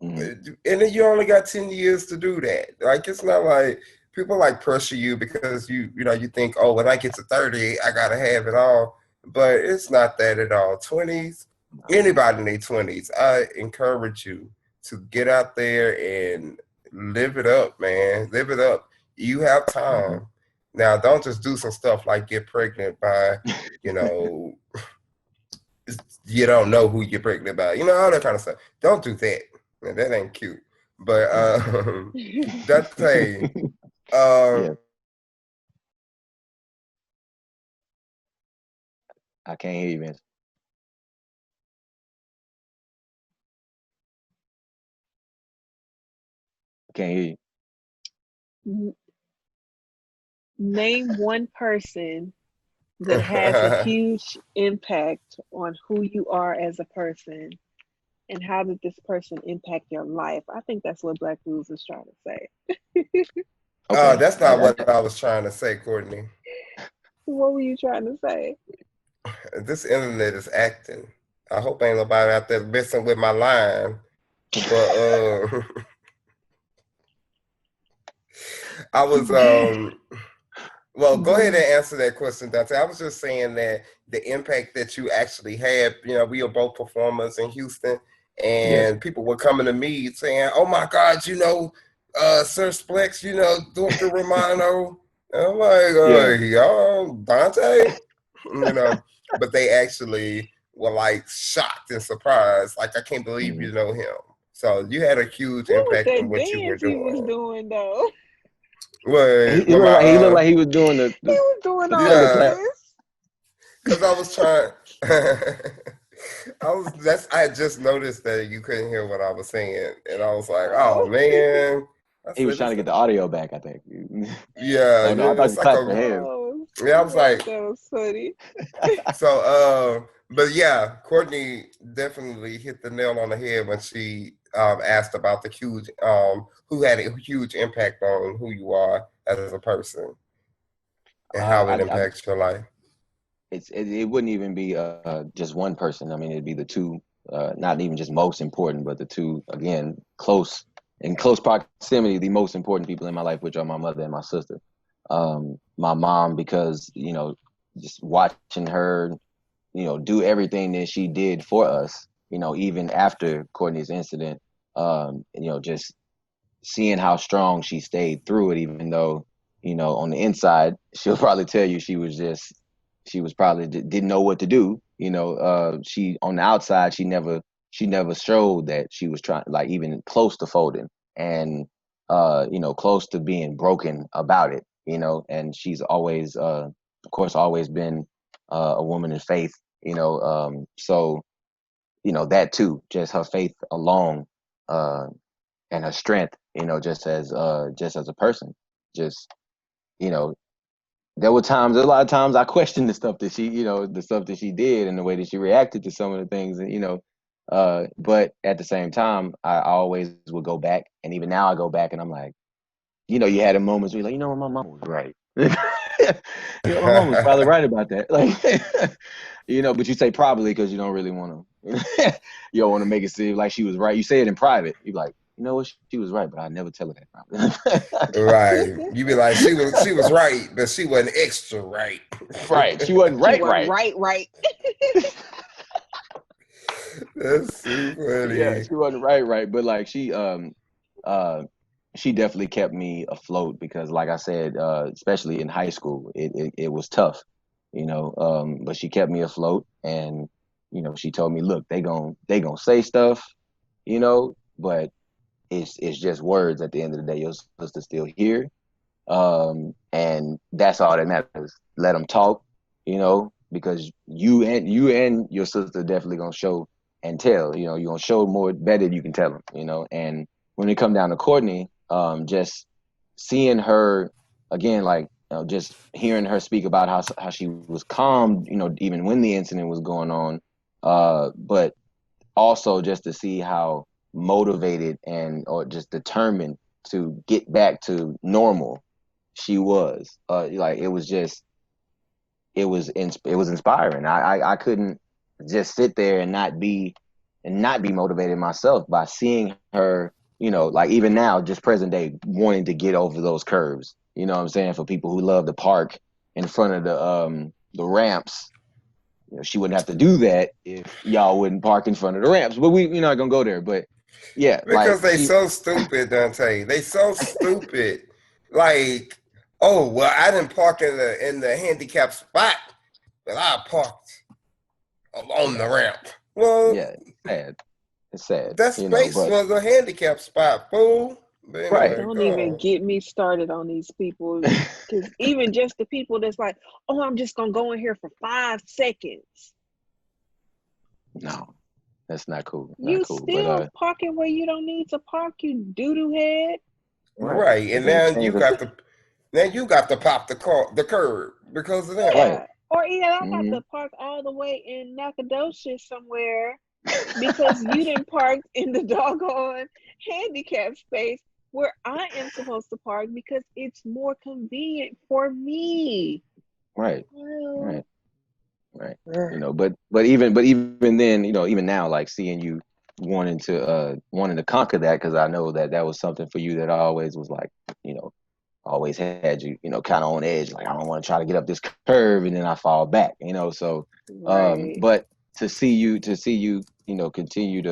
Hmm. And then you only got 10 years to do that. Like, it's not like people like pressure you because you think, oh, when I get to 30, I gotta have it all. But it's not that at all. 20s, anybody in their 20s, I encourage you to get out there and live it up, man. Live it up. You have Hmm. time. Now, don't just do some stuff like get pregnant by, you know, you don't know who you're pregnant by, all that kind of stuff. Don't do that. Man, that ain't cute. But that's a uh, Yeah, I can't hear you, man. I can't hear you. Name one person that has a huge impact on who you are as a person, and how did this person impact your life? I think that's what Black Blues is trying to say. Oh, Okay. that's not what I was trying to say, Courtney. What were you trying to say? This internet is acting. I hope ain't nobody out there messing with my line. But I was well, go ahead and answer that question, Dante. I was just saying that the impact that you actually had, we are both performers in Houston, Yes. and people were coming to me saying, "Oh my God, Sir Splexxx, Dr. Romano." And I'm like, y'all, Dante, but they actually were like shocked and surprised. Like, I can't believe you know him. So you had a huge What was impact on that what you were dance he was doing. doing though? He looked like he was doing He was doing all thunderclap. this. Because I was trying. I had just noticed that you couldn't hear what I was saying, and I was like, "Oh man!" He was trying to get the audio back, I think. Yeah, Oh no, I thought it's you like clapped for him. Yeah, I was like, that was funny. So, but yeah, Courtney definitely hit the nail on the head when she asked about the huge, who had a huge impact on who you are as a person and how it impacts your life. It wouldn't even be just one person. I mean, it'd be the two, not even just most important, but the two, again, in close proximity, the most important people in my life, which are my mother and my sister. My mom, because, just watching her, do everything that she did for us, even after Courtney's incident, just seeing how strong she stayed through it, even though, on the inside, she'll probably tell you she was probably didn't know what to do. She on the outside, she never showed that she was trying, like, even close to folding and, close to being broken about it, and she's always, of course, always been a woman in faith, so, that too, just her faith alone, and her strength, just as a person, just, there were a lot of times I questioned the stuff that she did and the way that she reacted to some of the things, and but at the same time, I always would go back, and even now I go back and I'm like, you had a moments where you're like, my mom was right. My mom was probably right about that, like, but you say probably because you don't really want to, you don't want to make it seem like she was right. You say it in private. You're like, you know what, she was right, but I never tell her that probably. Right. You be like, she was right, but she wasn't extra right. Right. She wasn't right. Right. That's so funny. Yeah, she wasn't right. But like she definitely kept me afloat because, like I said, especially in high school, it was tough, but she kept me afloat, and she told me, look, they gonna say stuff, but it's just words at the end of the day. Your sister's still here, and that's all that matters. Let them talk, because you and your sister definitely gonna show and tell. You're gonna show more better than you can tell them. And when it come down to Courtney, just seeing her again, like, just hearing her speak about how she was calm, even when the incident was going on, but also just to see how motivated or just determined to get back to normal she was. Like, it was inspiring. I couldn't just sit there and not be motivated myself by seeing her, like, even now, just present day, wanting to get over those curves. You know what I'm saying? For people who love to park in front of the ramps, she wouldn't have to do that if y'all wouldn't park in front of the ramps. But we're not gonna go there. But yeah, because they so stupid, Dante. They so stupid. Like, oh well, I didn't park in the handicapped spot, but I parked on the ramp. Well, yeah, it's sad. That space was a handicap spot, fool. Anyway, right. Don't even get me started on these people, because even just the people that's like, oh, I'm just gonna go in here for 5 seconds. No, that's not cool. You still parking where you don't need to park, you doo-doo head. Right, and now you got to pop the curb because of that. Right. Or either I got Mm-hmm. to park all the way in Nacogdoches somewhere because you didn't park in the doggone handicap space where I am supposed to park because it's more convenient for me. Right. Well, Right. Right. But even then, even now, like seeing you wanting to conquer that, because I know that was something for you that always was like, you know, always had you, kind of on edge. Like, I don't want to try to get up this curve and then I fall back, So, right. but to see you, continue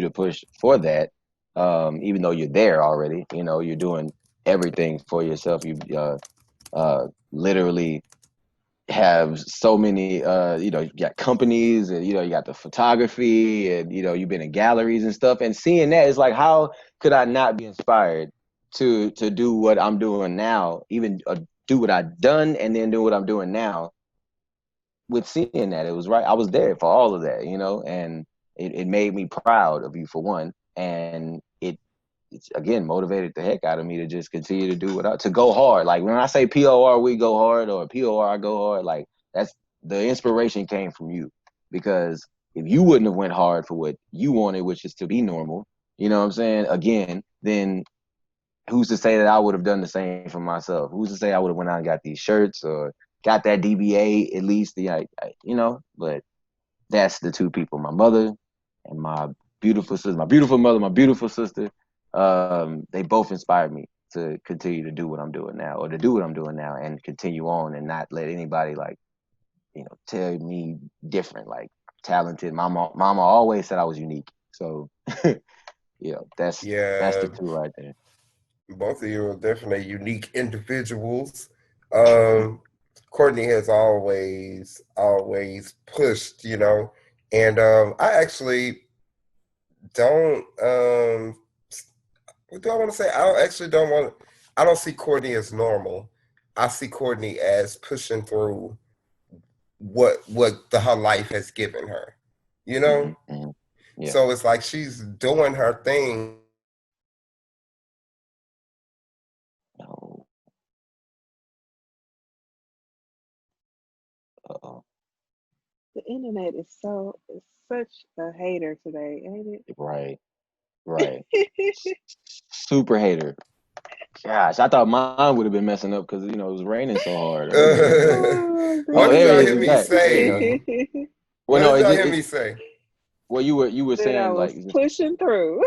to push for that, even though you're there already, you're doing everything for yourself. You literally have so many, you got companies, and you got the photography, and you've been in galleries and stuff, and seeing that is like, how could I not be inspired to do what I'm doing now, even do what I've done and then do what I'm doing now. With seeing that, it was right, I was there for all of that, and it made me proud of you, for one, and it's again motivated the heck out of me to just continue to do to go hard. Like when I say POR, we go hard, or POR, I go hard. Like that's the inspiration came from you, because if you wouldn't have went hard for what you wanted, which is to be normal, you know what I'm saying? Again, then who's to say that I would have done the same for myself? Who's to say I would have went out and got these shirts or got that DBA at least? But that's the two people, my mother and my beautiful sister, my beautiful mother, my beautiful sister. They both inspired me to continue to do what I'm doing now, or to do what I'm doing now and continue on, and not let anybody tell me different. Like, talented. Mama always said I was unique. So that's Yeah, the two right there. both of you are definitely unique individuals. Um, Courtney has always pushed, and I actually don't. What do I want to say? I don't see Courtney as normal. I see Courtney as pushing through her life has given her. You Hmm. know, Hmm. Yeah. so it's like she's doing her thing. Oh. Uh-oh. The internet is such a hater today, ain't Right. Right. it? Super hater. Gosh, I thought mine would have been messing up because it was raining so hard earlier. But Oh What oh, did there y'all it is. hear It's me back. There you go. say? goodness. Well, What no, did it y'all just hear it. me say? Well, you were That I saying like was pushing through.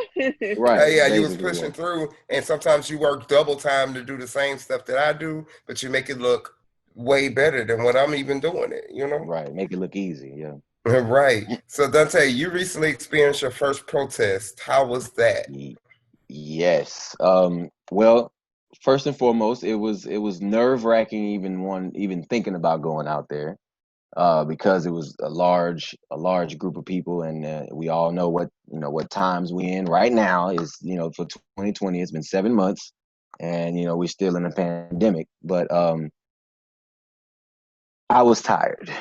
right, Yeah, you was basically, pushing yeah. through, and sometimes you work double time to do the same stuff that I do, but you make it look way better than what I'm even doing it. Right, make it look easy. Yeah. Right. So Dante, you recently experienced your first protest. How was that? Ye- Yes. Well, first and foremost, it was nerve-wracking, even thinking about going out there, because it was a large group of people, and we all know what times we in right now is, for 2020. It's been 7 months, and we're still in a pandemic. But I was tired,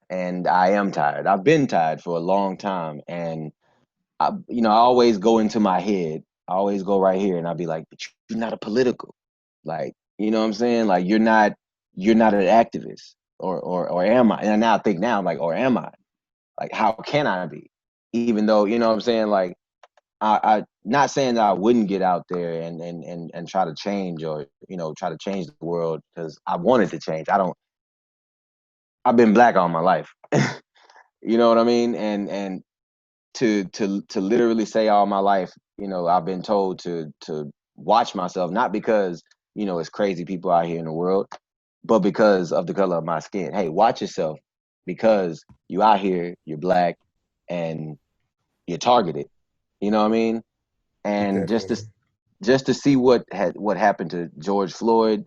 and I am tired. I've been tired for a long time, and I always go into my head. I always go right here, and I'll be like, "But you're not a political, like, you know what I'm saying? Like, you're not an activist, or am I?" And now I think now, I'm like, or am I? Like, how can I be? Even though, what I'm saying, like, I not saying that I wouldn't get out there and try to change, or try to change the world, because I wanted to change. I've been black all my life. You know what I mean? And to literally say all my life, I've been told to watch myself, not because it's crazy people out here in the world, but because of the color of my skin. Hey, watch yourself, because you out here, you're black, and you're targeted. You know what I mean? And just to Definitely. just to see what happened to George Floyd,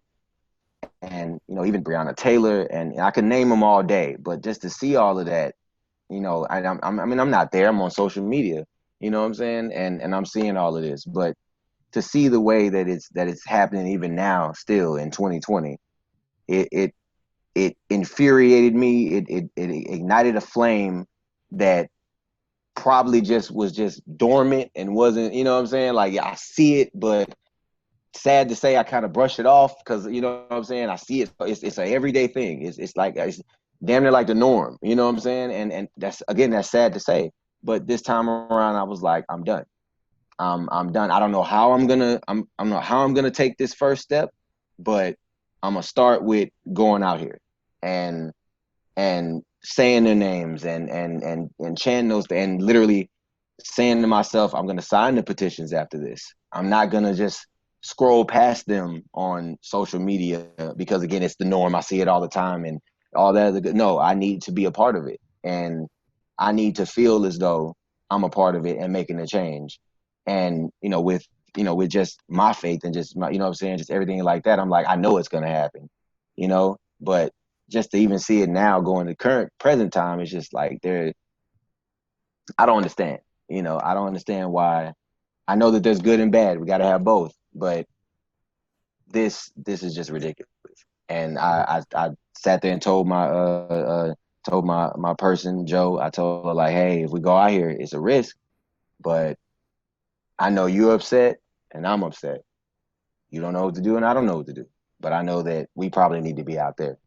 and even Breonna Taylor, and I can name them all day, but just to see all of that, I mean, I'm not there. I'm on social media. You know what I'm saying? And I'm seeing all of this, but to see the way that it's happening even now, still in 2020, it infuriated me. It ignited a flame that probably just was just dormant and wasn't. You know what I'm saying? Like, I see it, but sad to say, I kind of brush it off because you know what I'm saying. I see it. It's an everyday thing. It's like it's damn near like the norm. You know what I'm saying? And that's sad to say. But this time around, I was like, I'm done. I'm done. I don't know how I'm gonna take this first step, but I'm gonna start with going out here and saying their names and chanting those and literally saying to myself, I'm gonna sign the petitions after this. I'm not gonna just scroll past them on social media because again, it's the norm. I see it all the time and all that. No, I need to be a part of it, and I need to feel as though I'm a part of it and making a change. And with just my faith and just my, what I'm saying, just everything like that, I'm like, I know it's gonna happen, but just to even see it now going to current present time, it's just like I don't understand. I don't understand why. I know that there's good and bad. We got to have both, but this is just ridiculous. And I sat there and told my person Joe. I told her like, hey, if we go out here, it's a risk, but I know you're upset and I'm upset. You don't know what to do and I don't know what to do, but I know that we probably need to be out there.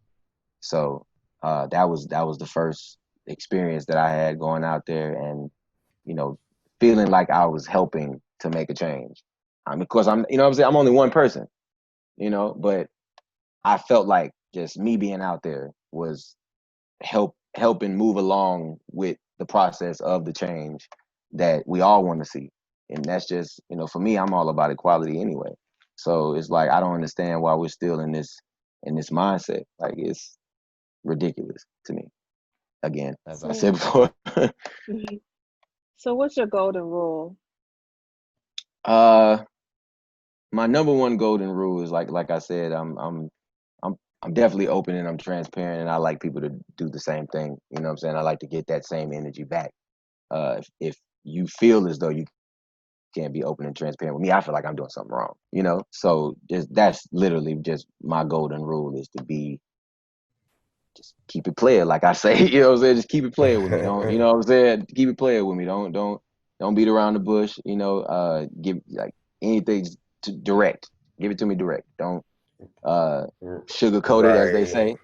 So that was the first experience that I had going out there and feeling like I was helping to make a change. Of course, I'm only one person, but I felt like just me being out there was helping move along with the process of the change that we all want to see. And that's just, for me, I'm all about equality anyway. So it's like I don't understand why we're still in this mindset. Like it's ridiculous to me. Again, as I said before. So what's your golden rule? My number one golden rule is like I said, I'm definitely open and I'm transparent and I like people to do the same thing. You know what I'm saying? I like to get that same energy back. If you feel as though you can't be open and transparent with me, I feel like I'm doing something wrong. So that's literally just my golden rule is to be just keep it playing, like I say. You know what I'm saying? Just keep it playing with me. Don't you know what I'm saying? Keep it playing with me. Don't beat around the bush. Give like anything to direct. Give it to me direct. Don't sugarcoat it, as they say.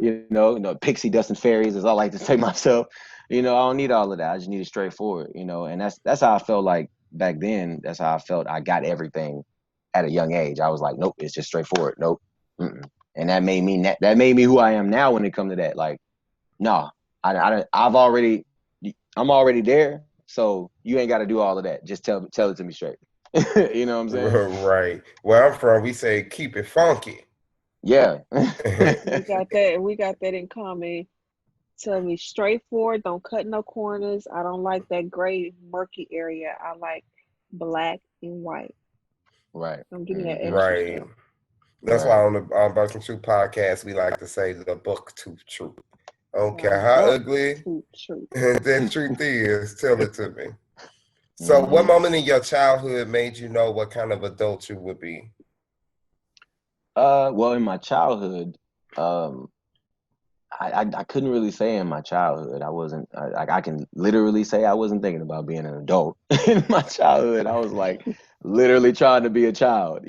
Pixie dust and fairies, as I like to say myself. I don't need all of that. I just need it straightforward. And that's how I felt like back then. That's how I felt. I got everything at a young age. I was like, nope, it's just straightforward. Nope. Mm-mm. And that made me who I am now when it comes to that. Like, no, I'm already there. So you ain't got to do all of that. Just tell it to me straight. You know what I'm saying? Right. Where I'm from, we say keep it funky. Yeah. We got that in common. Tell me straightforward. Don't cut no corners. I don't like that gray, murky area. I like black and white. Right. Don't give me that extra Right. stuff. That's why on the Bucking Truth podcast, we like to say the book to truth. I don't care how ugly that truth is, tell it to me. So what moment in your childhood made you know what kind of adult you would be? Well, in my childhood, I couldn't really say in my childhood. I wasn't I can literally say I wasn't thinking about being an adult in my childhood. I was like literally trying to be a child,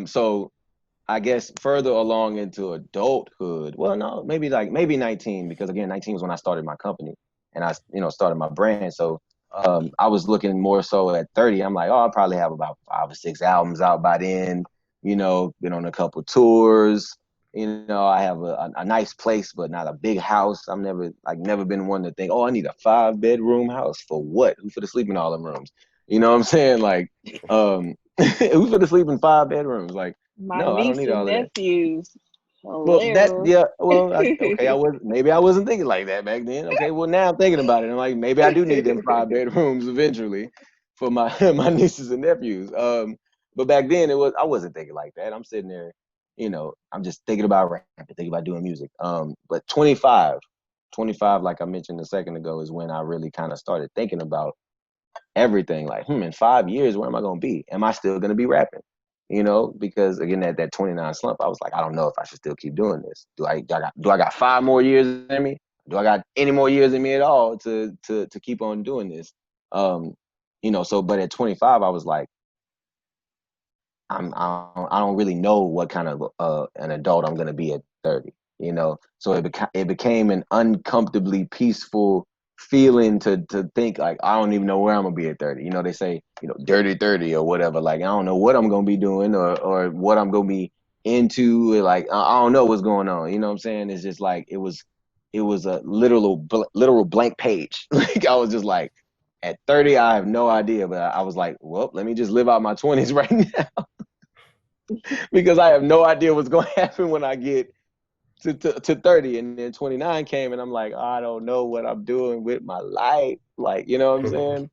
So I guess further along into adulthood, well, no, maybe 19, because again, 19 was when I started my company and I, started my brand. So I was looking more so at 30. I'm like, oh, I'll probably have about 5 or 6 albums out by then, been on a couple tours. I have a nice place, but not a big house. I've never been one to think, oh, I need a 5-bedroom house for what? Who for to sleep in all them rooms? You know what I'm saying? Like, who for to sleep in 5 bedrooms? Like, My no, I don't niece need and all of that. nephews. Well, I wasn't thinking like that back then. Okay, well now I'm thinking about it. I'm like, maybe I do need them 5 bedrooms eventually for my my nieces and nephews. But back then I wasn't thinking like that. I'm sitting there, I'm just thinking about rapping, thinking about doing music. But 25, like I mentioned a second ago, is when I really kind of started thinking about everything. Like, in 5 years, where am I gonna be? Am I still gonna be rapping? Because again, at that 29 slump, I was like, I don't know if I should still keep doing this. Do I got 5 more years in me? Do I got any more years in me at all to keep on doing this? So, but at 25, I was like, I don't really know what kind of an adult I'm gonna be at 30. You know, so it became an uncomfortably peaceful feeling to think like I don't even know where I'm gonna be at 30. You know, they say, you know, dirty 30 or whatever. Like I don't know what I'm gonna be doing or what I'm gonna be into. Like I don't know what's going on. You know what I'm saying? It's just like it was a literal blank page. Like I was just like, at 30, I have no idea, but I was like, well, let me just live out my 20s right now because I have no idea what's going to happen when I get to 30. And then 29 came and I'm like, oh, I don't know what I'm doing with my life. Like, you know what I'm saying?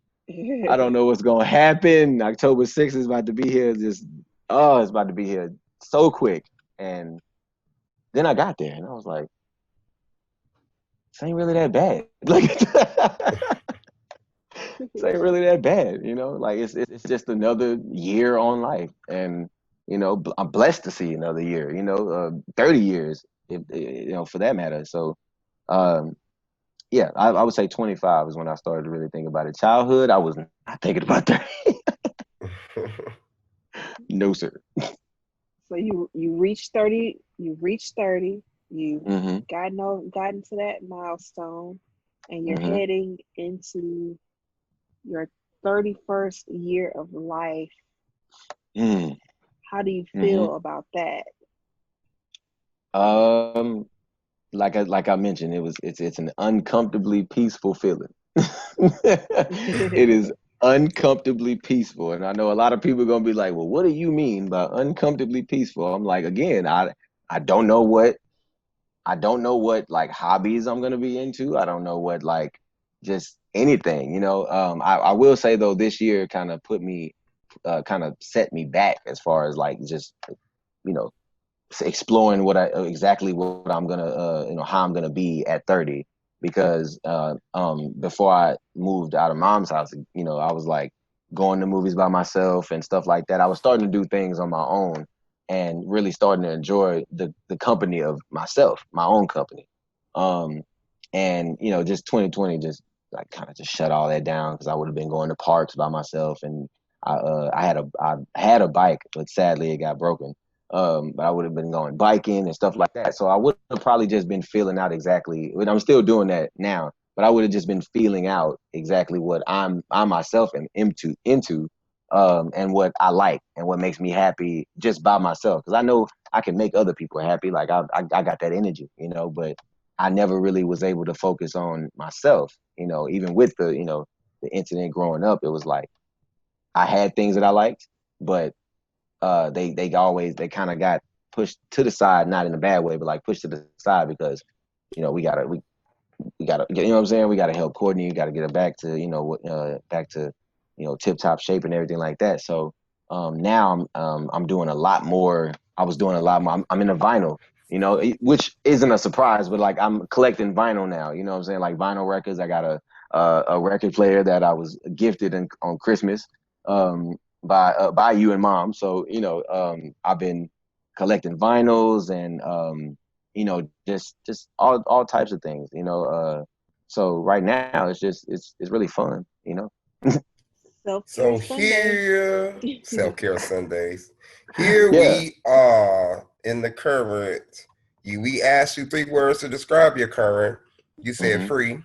I don't know what's going to happen. October 6th is about to be here. It's about to be here so quick. And then I got there and I was like, this ain't really that bad. Like, this ain't really that bad, you know. Like it's just another year on life, and you know, I'm blessed to see another year. You know, 30 years, if you know, for that matter. So, um, yeah, I would say 25 is when I started to really think about it. Childhood, I was not thinking about 30. No, sir. So you reached 30, you reached 30, you Mm-hmm. gotten to that milestone, and you're Mm-hmm. heading into your 31st year of life. Mm-hmm. How do you Mm-hmm. feel about that? Um, like I mentioned, it's an uncomfortably peaceful feeling. It is uncomfortably peaceful, and I know a lot of people are gonna be like, "Well, what do you mean by uncomfortably peaceful?" I'm like, again, I don't know what like hobbies I'm gonna be into. I don't know what like just anything, you know. I will say though, this year kind of kind of set me back as far as like just you know exploring exactly what I'm gonna you know how I'm gonna be at 30 because before I moved out of mom's house, you know, I was like going to movies by myself and stuff like that. I was starting to do things on my own and really starting to enjoy the company of myself, my own company. Um, and you know, just 2020 just like kind of just shut all that down because I would have been going to parks by myself and I had a bike, but sadly it got broken. But I would have been going biking and stuff like that. So I would have probably just been feeling out exactly. I'm still doing that now, but I would have just been feeling out exactly what I myself am into, and what I like and what makes me happy just by myself. Because I know I can make other people happy. Like I got that energy, you know. But I never really was able to focus on myself, you know. Even with the incident growing up, it was like I had things that I liked, but they kind of got pushed to the side, not in a bad way, but like pushed to the side because you know we gotta you know what I'm saying, we gotta help Courtney, we gotta get her back to back to tip top shape and everything like that. So now I'm doing a lot more. I was doing a lot more. I'm in a vinyl, which isn't a surprise, but like I'm collecting vinyl now. You know what I'm saying, like vinyl records. I got a record player that I was gifted on Christmas. By you and mom. So I've been collecting vinyls and just all types of things. So right now it's really fun. Self-care So Sunday. here, self-care Sundays. Here Yeah. we are in the current. We asked you 3 words to describe your current. You said Mm-hmm. free.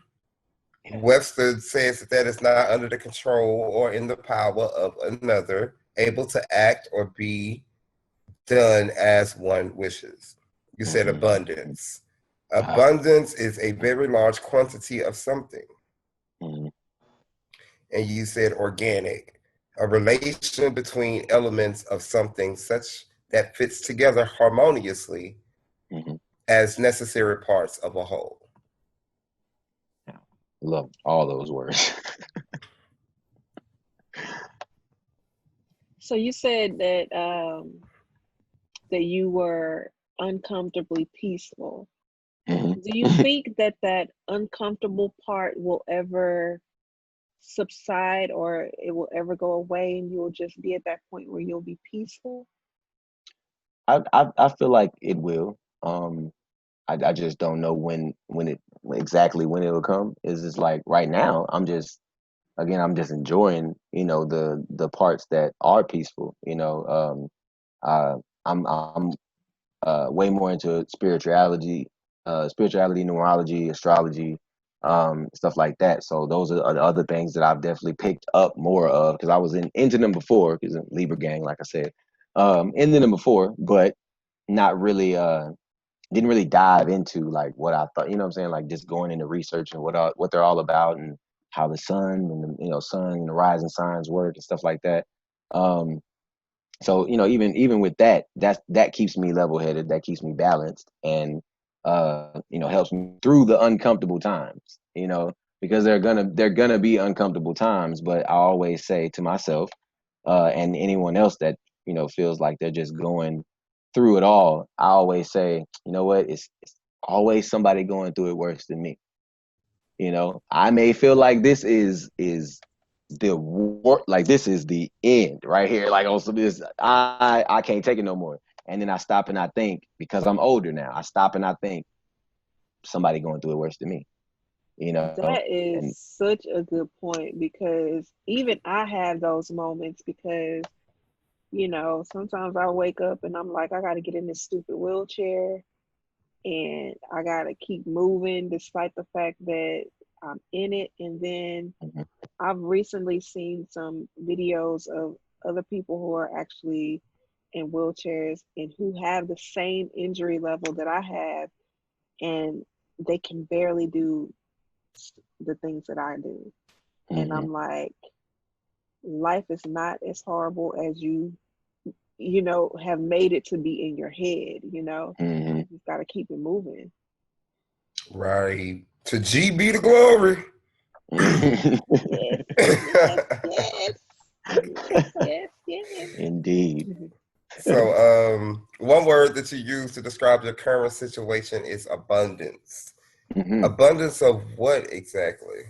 Webster says that is not under the control or in the power of another, able to act or be done as one wishes. You said Mm-hmm. abundance. Wow. Abundance is a very large quantity of something. Mm-hmm. And you said organic, a relation between elements of something such that fits together harmoniously Mm-hmm. as necessary parts of a whole. Yeah. Love all those words. So you said that you were uncomfortably peaceful. Do you Mm-hmm. think that uncomfortable part will ever subside, or it will ever go away and you'll just be at that point where you'll be peaceful? I feel like it will. I just don't know when it exactly when it will come. It's just like right now I'm just enjoying the parts that are peaceful. I'm way more into spirituality, numerology, astrology, stuff like that. So those are the other things that I've definitely picked up more of, because I was into them before, because Libra gang, like I said, into them before, but not really didn't really dive into like what I thought, you know what I'm saying, like just going into research and what they're all about, and how the sun and sun and the rising signs work and stuff like that. Um, so even with that keeps me level headed, that keeps me balanced, and helps me through the uncomfortable times, because they're gonna be uncomfortable times. But I always say to myself, and anyone else that feels like they're just going through it all, I always say, you know what, it's always somebody going through it worse than me. I may feel like this is the work, like this is the end right here, like also this, I can't take it no more. And then I stop and I think, because I'm older now, I stop and I think somebody going through it worse than me. That is And such a good point, because even I have those moments, because sometimes I wake up and I'm like, I got to get in this stupid wheelchair and I got to keep moving despite the fact that I'm in it. And then I've recently seen some videos of other people who are actually in wheelchairs and who have the same injury level that I have, and they can barely do the things that I do. And I'm like, life is not as horrible as you have made it to be in your head. You've got to keep it moving. Right. To G be the glory. Yes, yes, yes, yes, yes. Indeed. So, one word that you use to describe your current situation is abundance. Abundance of what exactly?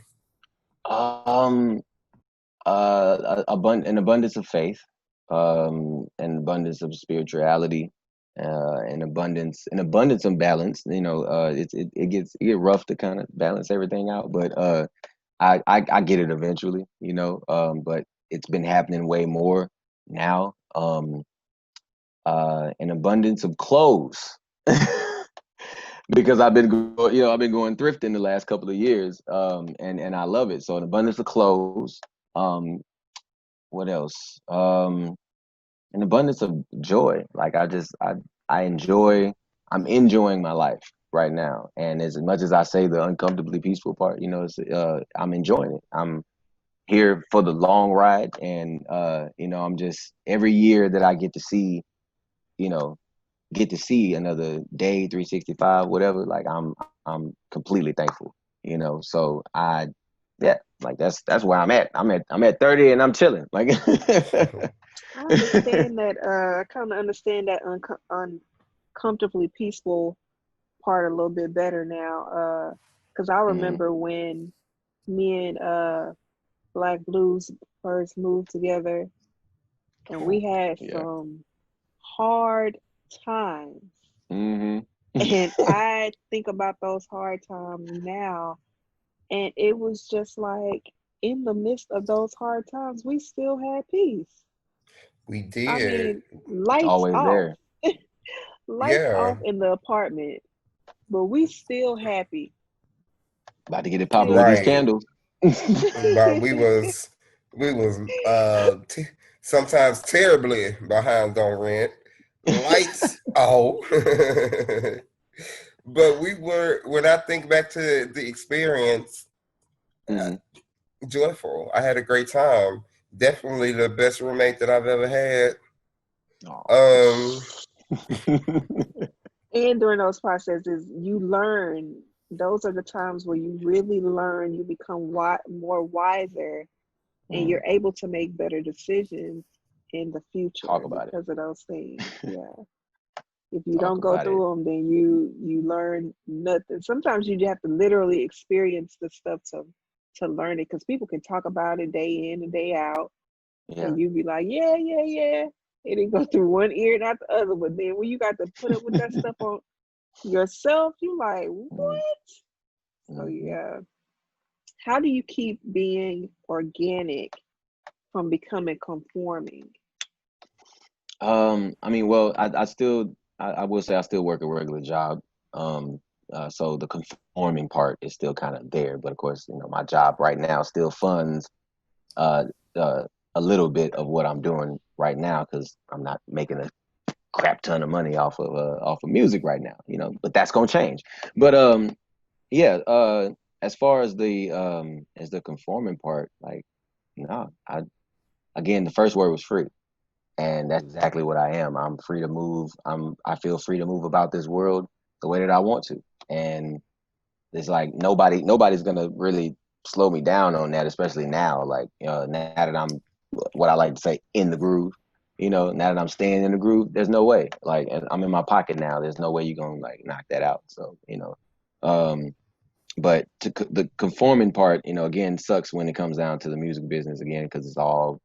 An abundance of faith, an abundance of spirituality, an abundance of balance. It gets rough to kind of balance everything out, but I get it eventually. But it's been happening way more now. An abundance of clothes. Because I've been going thrifting the last couple of years, and I love it. So an abundance of clothes. What else? An abundance of joy. Like I'm enjoying my life right now. And as much as I say the uncomfortably peaceful part, I'm enjoying it. I'm here for the long ride, and I'm just, every year that I get to see another day, 365, whatever, like I'm completely thankful. So like that's where I'm at. I'm at 30 and I'm chilling. Like I understand that. I kind of understand that uncomfortably peaceful part a little bit better now. Because I remember when me and Black Blues first moved together, and we had some hard times. And I think about those hard times now, and it was just like, in the midst of those hard times, we still had peace. We I did. mean, lights always off. there. Lights Yeah. off in the apartment, but we still happy. About to get it popping with these Right. candles. But we was sometimes terribly behind on rent. Lights off. But we were, when I think back to the experience, joyful. I had a great time. Definitely the best roommate that I've ever had. And during those processes, you learn. Those are the times where you really learn. You become more wiser, and you're able to make better decisions in the future because of those things. Yeah. If you don't go through them, then you learn nothing. Sometimes you have to literally experience the stuff to learn it, because people can talk about it day in and day out, and you be like, yeah, yeah, yeah. It didn't go through one ear and out the other. But then when you got to put up with that stuff on yourself, you like, what? So yeah. How do you keep being organic from becoming conforming? I mean, well, I still, I will say I still work a regular job. Um, so the conforming part is still kind of there, but of course, you know, my job right now still funds uh, uh, a little bit of what I'm doing right now because I'm not making a crap ton of money off of music right now, you know. But that's gonna change. But yeah. As far as the conforming part, like, no, I again, the first word was free. And that's exactly what I am. I'm free to move. I feel free to move about this world the way that I want to. And it's like nobody's gonna really slow me down on that, especially now. Like, you know, now that I'm what I like to say in the groove, you know, now that I'm staying in the groove, there's no way. Like, and I'm in my pocket now. There's no way you're gonna like knock that out. So, you know, um, but the conforming part, you know, again, sucks when it comes down to the music business again, because it's all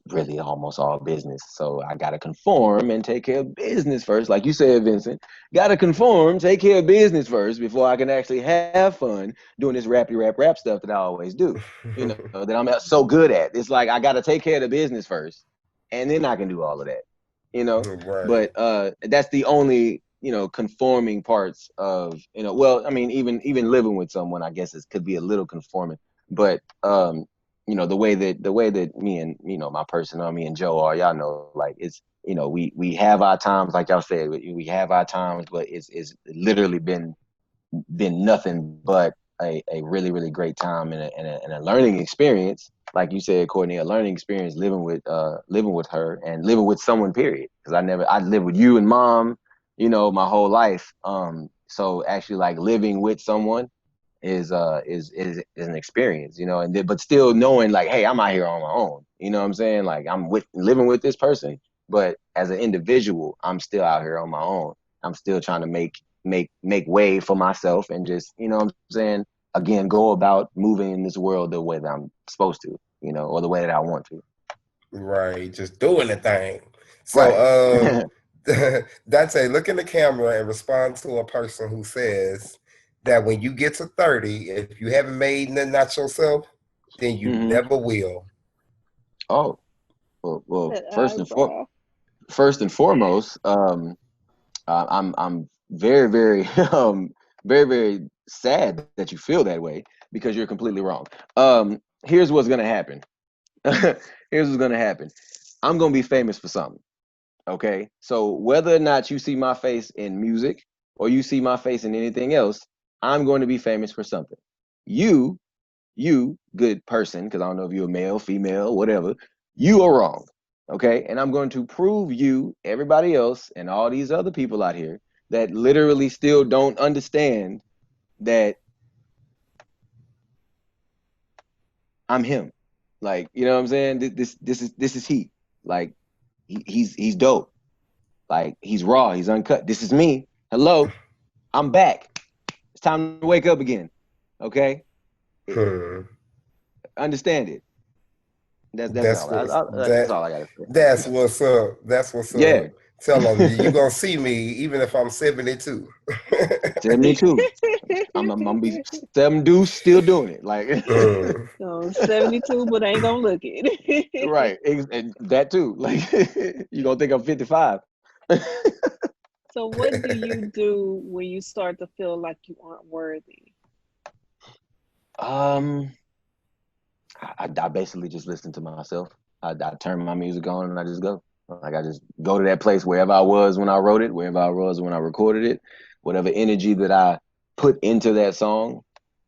really almost all business. So I gotta conform and take care of business first, like you said, Vincent. Gotta conform, take care of business first before I can actually have fun doing this rap stuff that I always do. You know, that I'm so good at. It's like I gotta take care of the business first, and then I can do all of that. You know, Right. but that's the only, you know, conforming parts of, you know, well, I mean, even living with someone, I guess it could be a little conforming, but you know, the way that me and, you know, my person, me and Joe are, y'all know, like, it's, you know, we have our times, like y'all said, we have our times, but it's literally been nothing but a really, really great time and a learning experience. Like you said, Courtney, a learning experience living with her and living with someone, period. Because I lived with you and mom, you know, my whole life. So actually, like, living with someone is an experience, you know, but still knowing, like, hey, I'm out here on my own. You know what I'm saying? Like, I'm living with this person, but as an individual, I'm still out here on my own. I'm still trying to make way for myself and just, you know what I'm saying, again, go about moving in this world the way that I'm supposed to, you know, or the way that I want to. Right. Just doing the thing. Right. So, Dante, look in the camera and respond to a person who says that when you get to 30, if you haven't made nothing out yourself, then you hmm never will. Oh, well, That eyebrow. first and foremost, I'm very, very, very, very sad that you feel that way because you're completely wrong. Here's what's gonna happen. Here's what's gonna happen. I'm gonna be famous for something. Okay, so whether or not you see my face in music or you see my face in anything else, I'm going to be famous for something. You, you good person, because I don't know if you're a male, female, whatever, you are wrong. Okay, and I'm going to prove you, everybody else, and all these other people out here that literally still don't understand that I'm him. Like, you know what I'm saying? This is he. Like, he's dope. Like, he's raw. He's uncut. This is me. Hello, I'm back. It's time to wake up again. Okay, Hmm. understand it. That's That's all. what's That's all I gotta say. that's what's up. That's what's Yeah. up. Tell them you gonna see me even if I'm 72. 72. I'm gonna be 72 still doing it. Like, Hmm. So 72, but ain't gonna look it. right. And that too. Like, you gonna think I'm 55. So what do you do when you start to feel like you aren't worthy? um, I basically just listen to myself. I turn my music on and I just go. Like, I just go to that place wherever I was when I wrote it, wherever I was when I recorded it, whatever energy that I put into that song,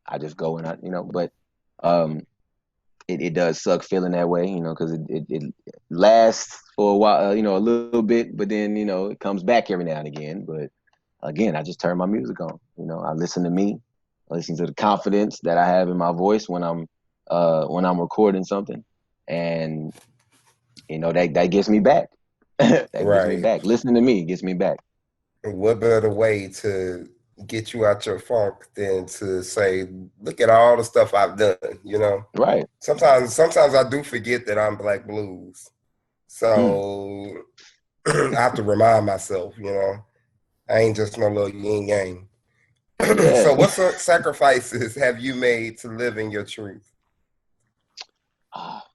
I just go and you know, but um, it does suck feeling that way, you know, because it lasts for a while, you know, a little bit, but then, you know, it comes back every now and again. But again, I just turn my music on. You know, I listen to me, I listen to the confidence that I have in my voice when I'm recording something, and you know, that gets me back. That gets me Right. back. Listening to me gets me back. What better way to get you out your funk than to say, look at all the stuff I've done, you know? Right. Sometimes I do forget that I'm Black Blues. Mm. So I have to remind myself, you know, I ain't just no little yin yang. So Yeah. what sacrifices have you made to live in your truth?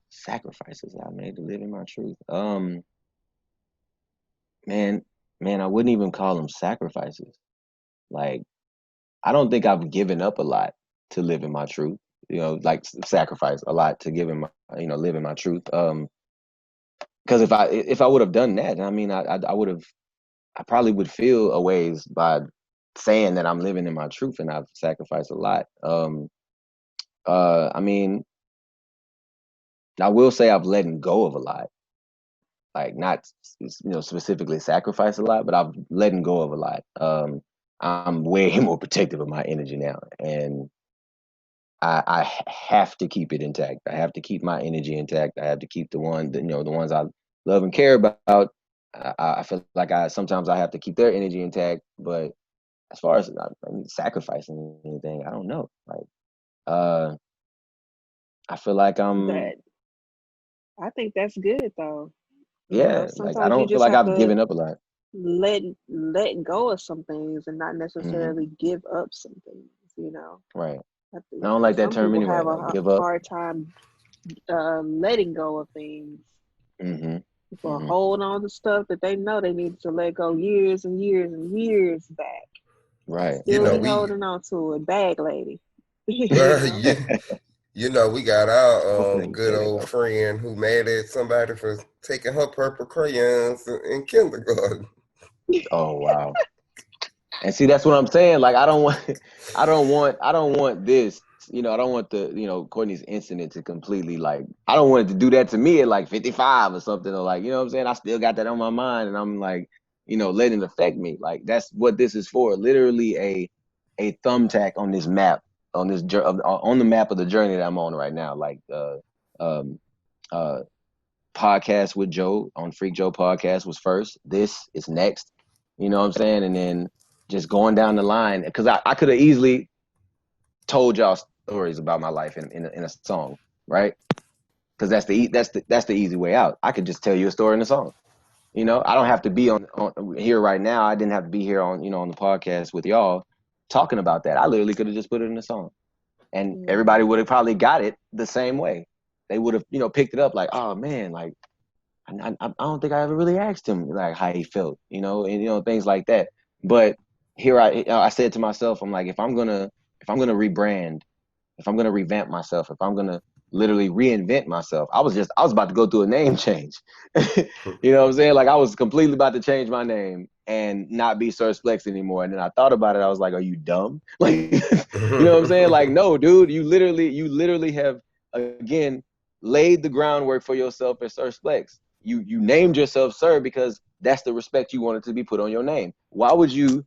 Sacrifices I made to live in my truth. Man, I wouldn't even call them sacrifices. Like, I don't think I've given up a lot to live in my truth. Like sacrifice a lot to give in my, live in my truth. Because if I would have done that, I mean, I would have, I probably would feel a ways by saying that I'm living in my truth and I've sacrificed a lot. I mean, I will say I've let go of a lot. Like, not specifically sacrifice a lot, but I've let go of a lot. I'm way more protective of my energy now, and I have to keep it intact. I have to keep my energy intact. I have to keep the ones I love and care about. I feel like sometimes I have to keep their energy intact. But as far as sacrificing anything, I don't know. Like, I feel like I'm, That I think that's good though. yeah, like I Sometimes you don't feel just like have I've to given up a lot. let go of some things and not Hmm. necessarily give up some things. Right. I I think don't like because that some term people anyway. have Like, a give up. hard time letting go of things. Hmm. People Hmm. hold on to stuff that they know they needed to let go years and years and years back. Right. You Still know, be we holding on to it, bag lady. you well, know. we got our Hopefully, good there they old go. friend who mad at somebody for taking her purple crayons in kindergarten. Oh wow. And see, that's what I'm saying. Like, I don't want, I don't want this. I don't want the, Courtney's incident to completely, like, I don't want it to do that to me at like 55 or something. Or like, you know what I'm saying? I still got that on my mind, and I'm like, letting it affect me. Like, that's what this is for. Literally a thumbtack on this map, on the map of the journey that I'm on right now. Like, um, uh, podcast with Joe on Freak Joe podcast was first. This is next. You know what I'm saying? And then just going down the line, because I could have easily told y'all stories about my life in a song, right? Because that's the easy way out. I could just tell you a story in a song. I don't have to be on here right now. I didn't have to be here on the podcast with y'all talking about that. I literally could have just put it in a song, and everybody Mhm. would have probably got it the same way. They would have picked it up like, oh man, like, I don't think I ever really asked him like how he felt, and things like that. But here I said to myself, I'm like, if I'm gonna rebrand, if I'm gonna revamp myself, if I'm gonna literally reinvent myself, I was about to go through a name change. You know what I'm saying? Like, I was completely about to change my name and not be Sir Splexxx anymore. And then I thought about it. I was like, are you dumb? Like, you know what I'm saying? Like, no, dude, you literally have again laid the groundwork for yourself as Sir Splexxx. You named yourself Sir because that's the respect you wanted to be put on your name. Why would you,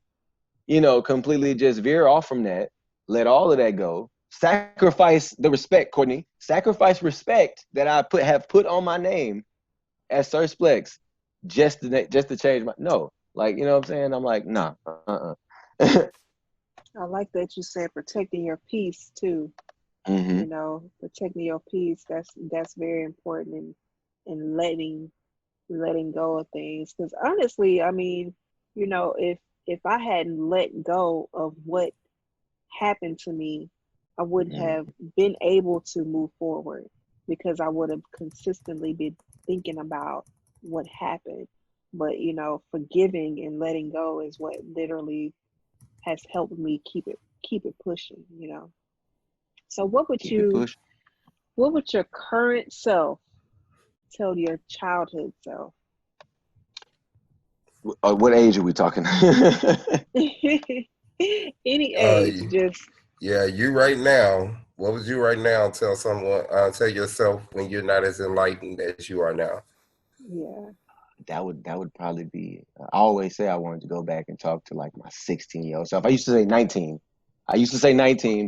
completely just veer off from that, let all of that go, sacrifice the respect, Courtney, sacrifice respect that I have put on my name as Sir Splexxx just to change my no, like, you know what I'm saying? I'm like, nah, I like that you said protecting your peace too. Mm-hmm. Protecting your peace. That's very important in letting go of things. Because honestly, I mean, if I hadn't let go of what happened to me, I wouldn't have been able to move forward because I would have consistently been thinking about what happened. But forgiving and letting go is what literally has helped me keep it pushing. So Keep it pushing. what would your current self tell your childhood self? What age are we talking? Any uh, age, just yeah, you right now. What would you right now tell someone? Tell yourself when you're not as enlightened as you are now. yeah. That would probably be. I always say I wanted to go back and talk to like my 16-year-old self. I used to say 19.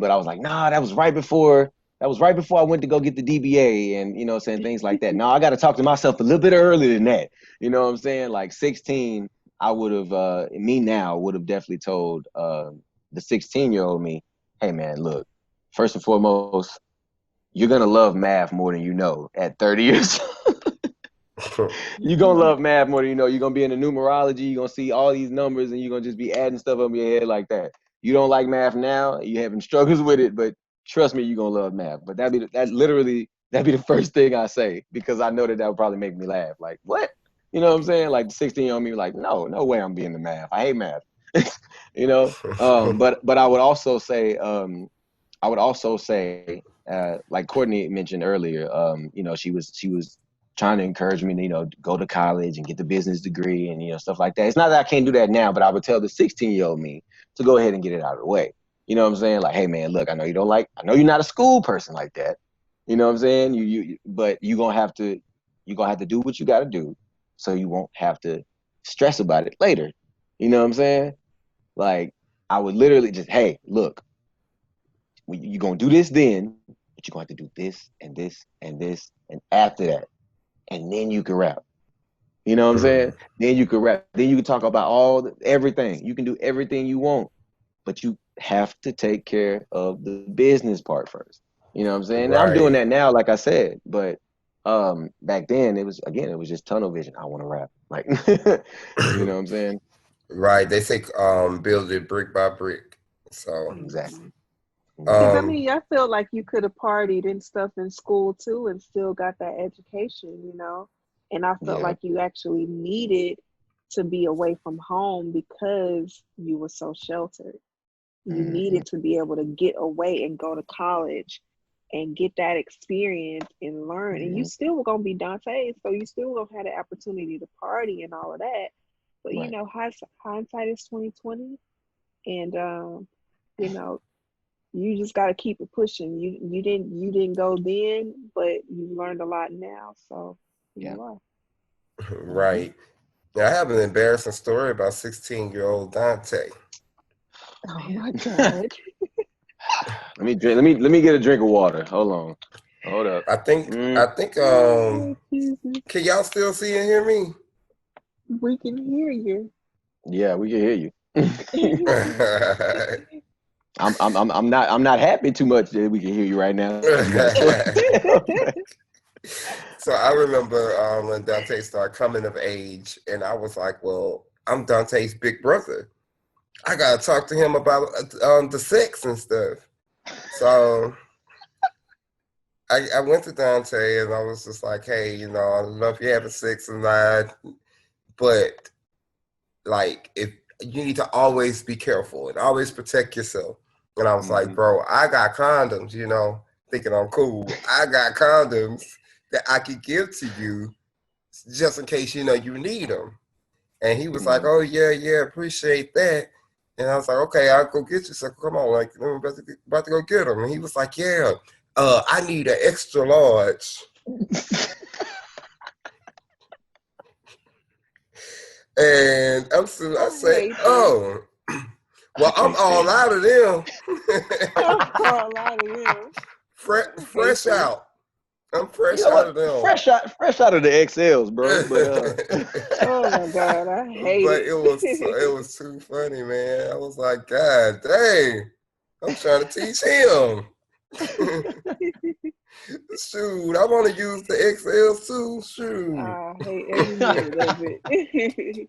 But I was like, nah, that was right before. That was right before I went to go get the DBA and saying things like that. No, I got to talk to myself a little bit earlier than that. You know what I'm saying? Like 16, I would have. Me now would have definitely told the 16-year-old me, hey man, look, first and foremost, you're gonna love math more than you know at 30 years. You're gonna love math more than you know. You're gonna be in the numerology, you're gonna see all these numbers, and you're gonna just be adding stuff up in your head like that. You don't like math now, you having struggles with it, but trust me, you're gonna love math. But that'd be the first thing I say, because I know that would probably make me laugh. Like, what? You know what I'm saying? Like the 16-year-old me, like, no way I'm being the math. I hate math. You know. But I would also say, like Courtney mentioned earlier, you know, she was trying to encourage me to, you know, go to college and get the business degree and, you know, stuff like that. It's not that I can't do that now, but I would tell the 16-year-old me to go ahead and get it out of the way. You know what I'm saying? Like, hey man, look, I know you're not a school person like that. You know what I'm saying? But you're gonna have to do what you gotta do so you won't have to stress about it later. You know what I'm saying? Like, I would literally just, hey, look, you're gonna do this then, but you're gonna have to do this and this and this, and after that, and then you can rap. You know what I'm saying? Then you can rap. Then you can talk about everything. You can do everything you want, but you have to take care of the business part first. You know what I'm saying? Now, I'm doing Right. that now, like I said, but back then it was just tunnel vision. I want to rap, like, you know what I'm saying? Right. They say build it brick by brick. So Exactly. Because I um mean, I feel like you could have partied and stuff in school too, and still got that education, you know. And I felt Yeah. like you actually needed to be away from home because you were so sheltered. You needed to be able to get away and go to college and get that experience and learn. And you still were gonna be Donté, so you still gonna have the opportunity to party and all of that. But you Right. know, hindsight is 2020, and you know, you just got to keep it pushing. You didn't go then, but you learned a lot now. So here Yeah. you are. right. Now I have an embarrassing story about 16-year-old Donté. Oh my God. Let me drink. Let me get a drink of water. Hold on. Hold up. I think Oh Lord Jesus. can y'all still see and hear me? We can hear you. Yeah, we can hear you. I'm not happy too much that we can hear you right now. So you gotta slow down. So I remember when Dante started coming of age, and I was like, well, I'm Dante's big brother. I got to talk to him about the sex and stuff. So I went to Dante, and I was just like, hey, you know, I don't know if you're having sex or not, but like, if you need to always be careful and always protect yourself. And I was like, bro, I got condoms, you know, thinking I'm cool. I got condoms that I could give to you just in case, you know, you need them. And he was like, oh, yeah, appreciate that. And I was like, okay, I'll go get you. So come on, like, I'm about to go get them. And he was like, yeah, I need an extra large. And I said, hate this. oh, well, I'm all out of them. I'm all out of here. I hate fresh this. out. I'm fresh You know out what? of them. Fresh out of the XLs, bro. But Oh my God, I hate But it. it was too funny, man. I was like, God dang, I'm trying to teach him. Shoot, I want to use the XL too. Shoot. I hate every minute of it.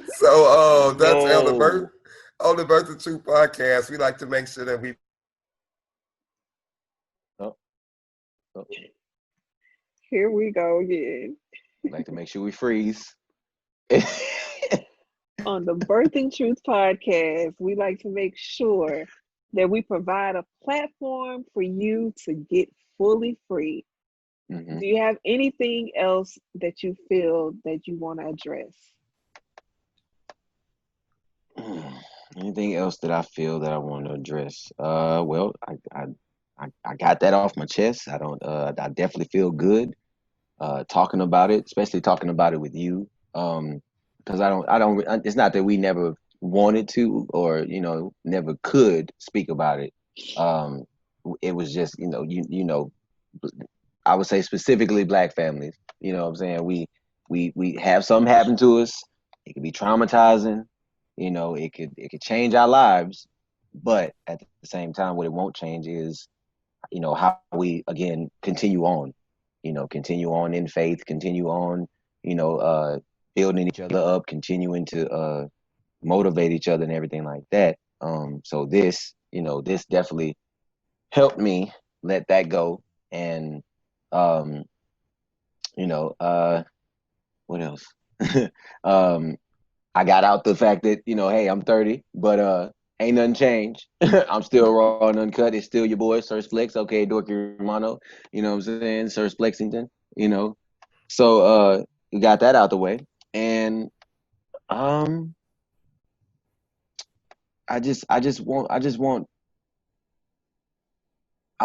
So that's no. on the Birth of Truth podcast. We like to make sure that we Oh, oh. Here we go again. We like to make sure we freeze. On the Birthing Truth podcast, we like to make sure that we provide a platform for you to get fully free. Do you have anything else that you feel that you want to address? Anything else that I feel that I want to address? Well, I got that off my chest. I don't. I definitely feel good talking about it, especially talking about it with you. Because I don't. It's not that we never wanted to, or you know, never could speak about it. It was just, you know, I would say specifically Black families. You know what I'm saying? We have something happen to us. It could be traumatizing. You know, it could change our lives, but at the same time, what it won't change is, you know, how we again continue on. You know, continue on in faith, continue on, you know, building each other up, continuing to motivate each other and everything like that. So this, you know, this definitely helped me let that go, and you know, what else? I got out the fact that, hey, I'm 30, but ain't nothing changed. I'm still raw and uncut. It's still your boy, Sir Splexxx, okay, Dorky Romano, you know what I'm saying? Sir Splexington, you know. So we got that out the way. And I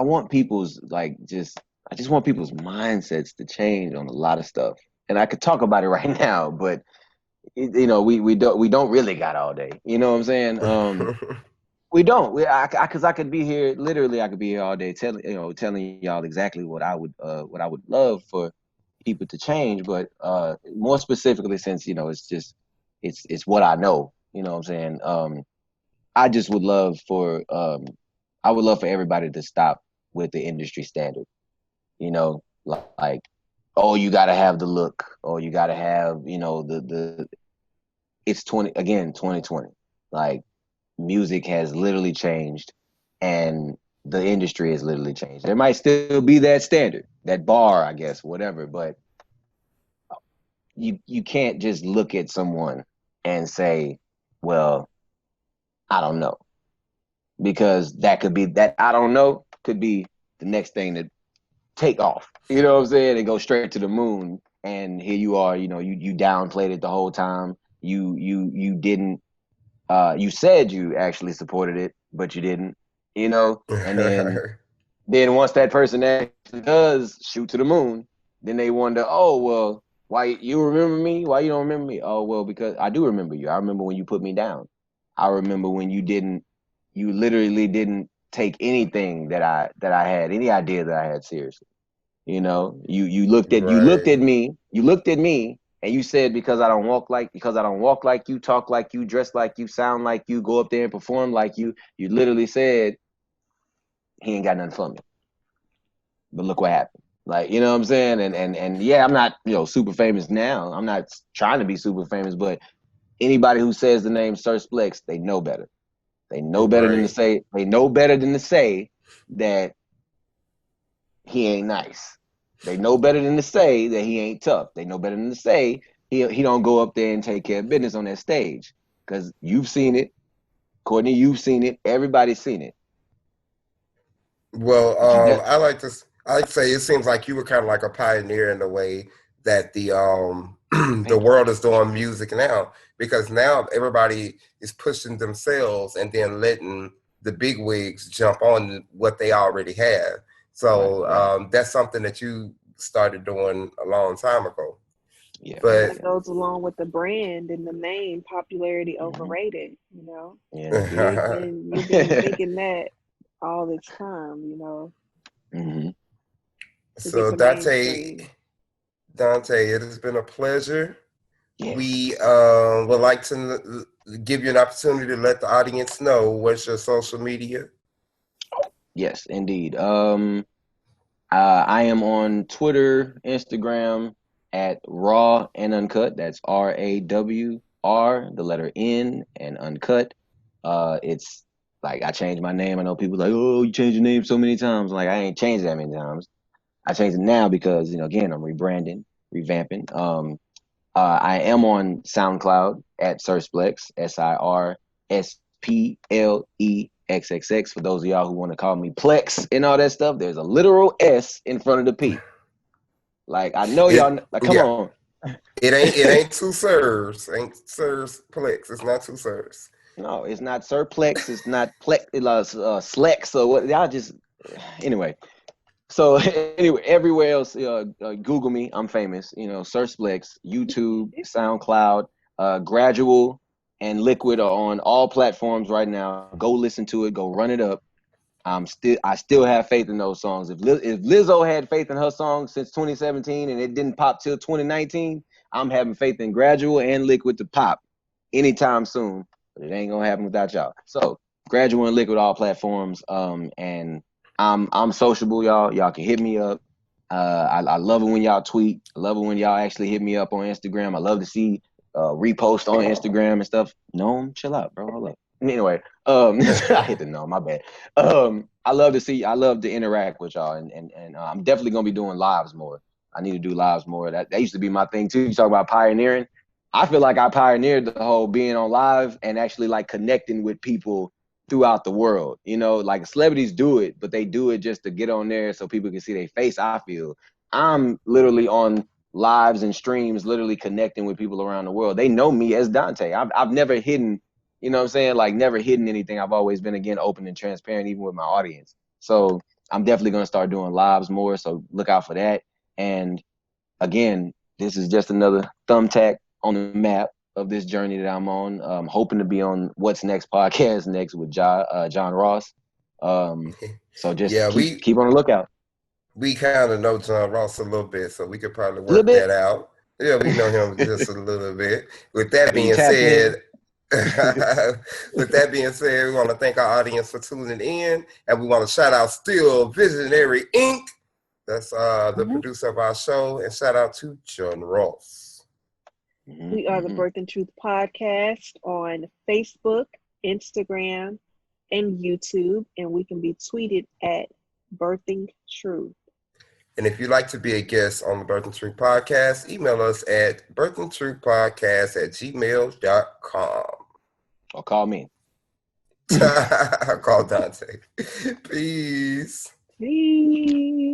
want people's I just want people's mindsets to change on a lot of stuff. And I could talk about it right now, but we don't really got all day. You know what I'm saying? We don't. Because I could be here. Literally, I could be here all day telling y'all exactly what I would love for people to change. But more specifically, since it's what I know. You know what I'm saying? I just would love for everybody to stop with the industry standard. Like, oh, you got to have the look, or you got to have the. It's 2020. Like, music has literally changed, and the industry has literally changed. There might still be that standard, that bar, I guess, whatever, but you can't just look at someone and say, well, I don't know, because that I don't know could be the next thing to take off. You know what I'm saying? And go straight to the moon. And here you are. You downplayed it the whole time. You didn't. You said you actually supported it, but you didn't. And then once that person actually does shoot to the moon, then they wonder, oh well, why you remember me? Why you don't remember me? Oh well, because I do remember you. I remember when you put me down. I remember when you literally didn't take anything that I had, any idea that I had seriously. You looked at Right. me and you said, because I don't walk like you, talk like you, dress like you, sound like you, go up there and perform like you literally said he ain't got nothing for me. But look what happened. Like, you know what I'm saying? And yeah, I'm not, super famous now. I'm not trying to be super famous, but anybody who says the name Sir Splexxx, they know better. They know better than Right. to say that he ain't nice. They know better than to say that he ain't tough. They know better than to say he don't go up there and take care of business on that stage. Because you've seen it, Courtney. You've seen it. Everybody's seen it. Well, But you I like to say it seems like you were kind of like a pioneer in the way that the the thank you. world is doing music now, because now everybody is pushing themselves and then letting the big wigs jump on what they already have. So Right. that's something that you started doing a long time ago. Yeah. And But that goes along with the brand and the name, popularity Mm-hmm. overrated, you know. Yeah, indeed. You've been thinking that all this time, Mm-hmm. to get so the mainstream. Donté, it has been a pleasure. Yes. We would like to give you an opportunity to let the audience know what's your social media. Yes, indeed. I am on Twitter, Instagram at Raw and Uncut. That's RAWR, the letter N and Uncut. It's like I changed my name. I know people like, oh, you changed your name so many times. Like, I ain't changed that many times. I changed it now because, again, I'm rebranding, revamping. I am on SoundCloud at Sir Splexxx, SIRSPLEXXX. For those of y'all who want to call me Plex and all that stuff, there's a literal S in front of the P. Like, I know y'all, It like, come yeah, on. it ain't two sirs, ain't sirs plex. It's not two sirs. No, it's not Sir Plex. It's not Plex, Slex or what. Y'all just, anyway. So anyway, everywhere else, Google me. I'm famous. Sir Splexxx, YouTube, SoundCloud, Gradual, and Liquid are on all platforms right now. Go listen to it. Go run it up. I still have faith in those songs. If Lizzo had faith in her songs since 2017 and it didn't pop till 2019, I'm having faith in Gradual and Liquid to pop anytime soon. But it ain't gonna happen without y'all. So Gradual and Liquid, all platforms. And I'm sociable, y'all. Y'all can hit me up. I love it when y'all tweet. I love it when y'all actually hit me up on Instagram. I love to see repost on Instagram and stuff. No, chill out, bro. Hold up. Anyway, I hit the no, my bad. I love to interact with y'all, and I'm definitely gonna be doing lives more. I need to do lives more. That used to be my thing too. You talk about pioneering. I feel like I pioneered the whole being on live and actually like connecting with people throughout the world. You know, like celebrities do it, but they do it just to get on there so people can see their face. I feel I'm literally on lives and streams, literally connecting with people around the world. They know me as Donté. I've never hidden, you know what I'm saying? Like never hidden anything. I've always been, again, open and transparent, even with my audience. So I'm definitely going to start doing lives more. So look out for that. And again, this is just another thumbtack on the map of this journey that I'm on. Hoping to be on What's Next podcast next with John Ross. So just Yeah, keep on the lookout. we kind of know John Ross a little bit, so we could probably A little work bit. that out. Yeah, we know him just a little bit. With that Be being tapped in. said, we want to thank our audience for tuning in, and we want to shout out Still Visionary Inc. That's the producer of our show, and shout out to John Ross. We are the Birth and Truth podcast on Facebook, Instagram, and YouTube, and we can be tweeted at Birthing Truth. And if you'd like to be a guest on the Birth and Truth podcast, email us at birthandtruthpodcast@gmail.com. Or call me. Call Donté. Peace. Peace.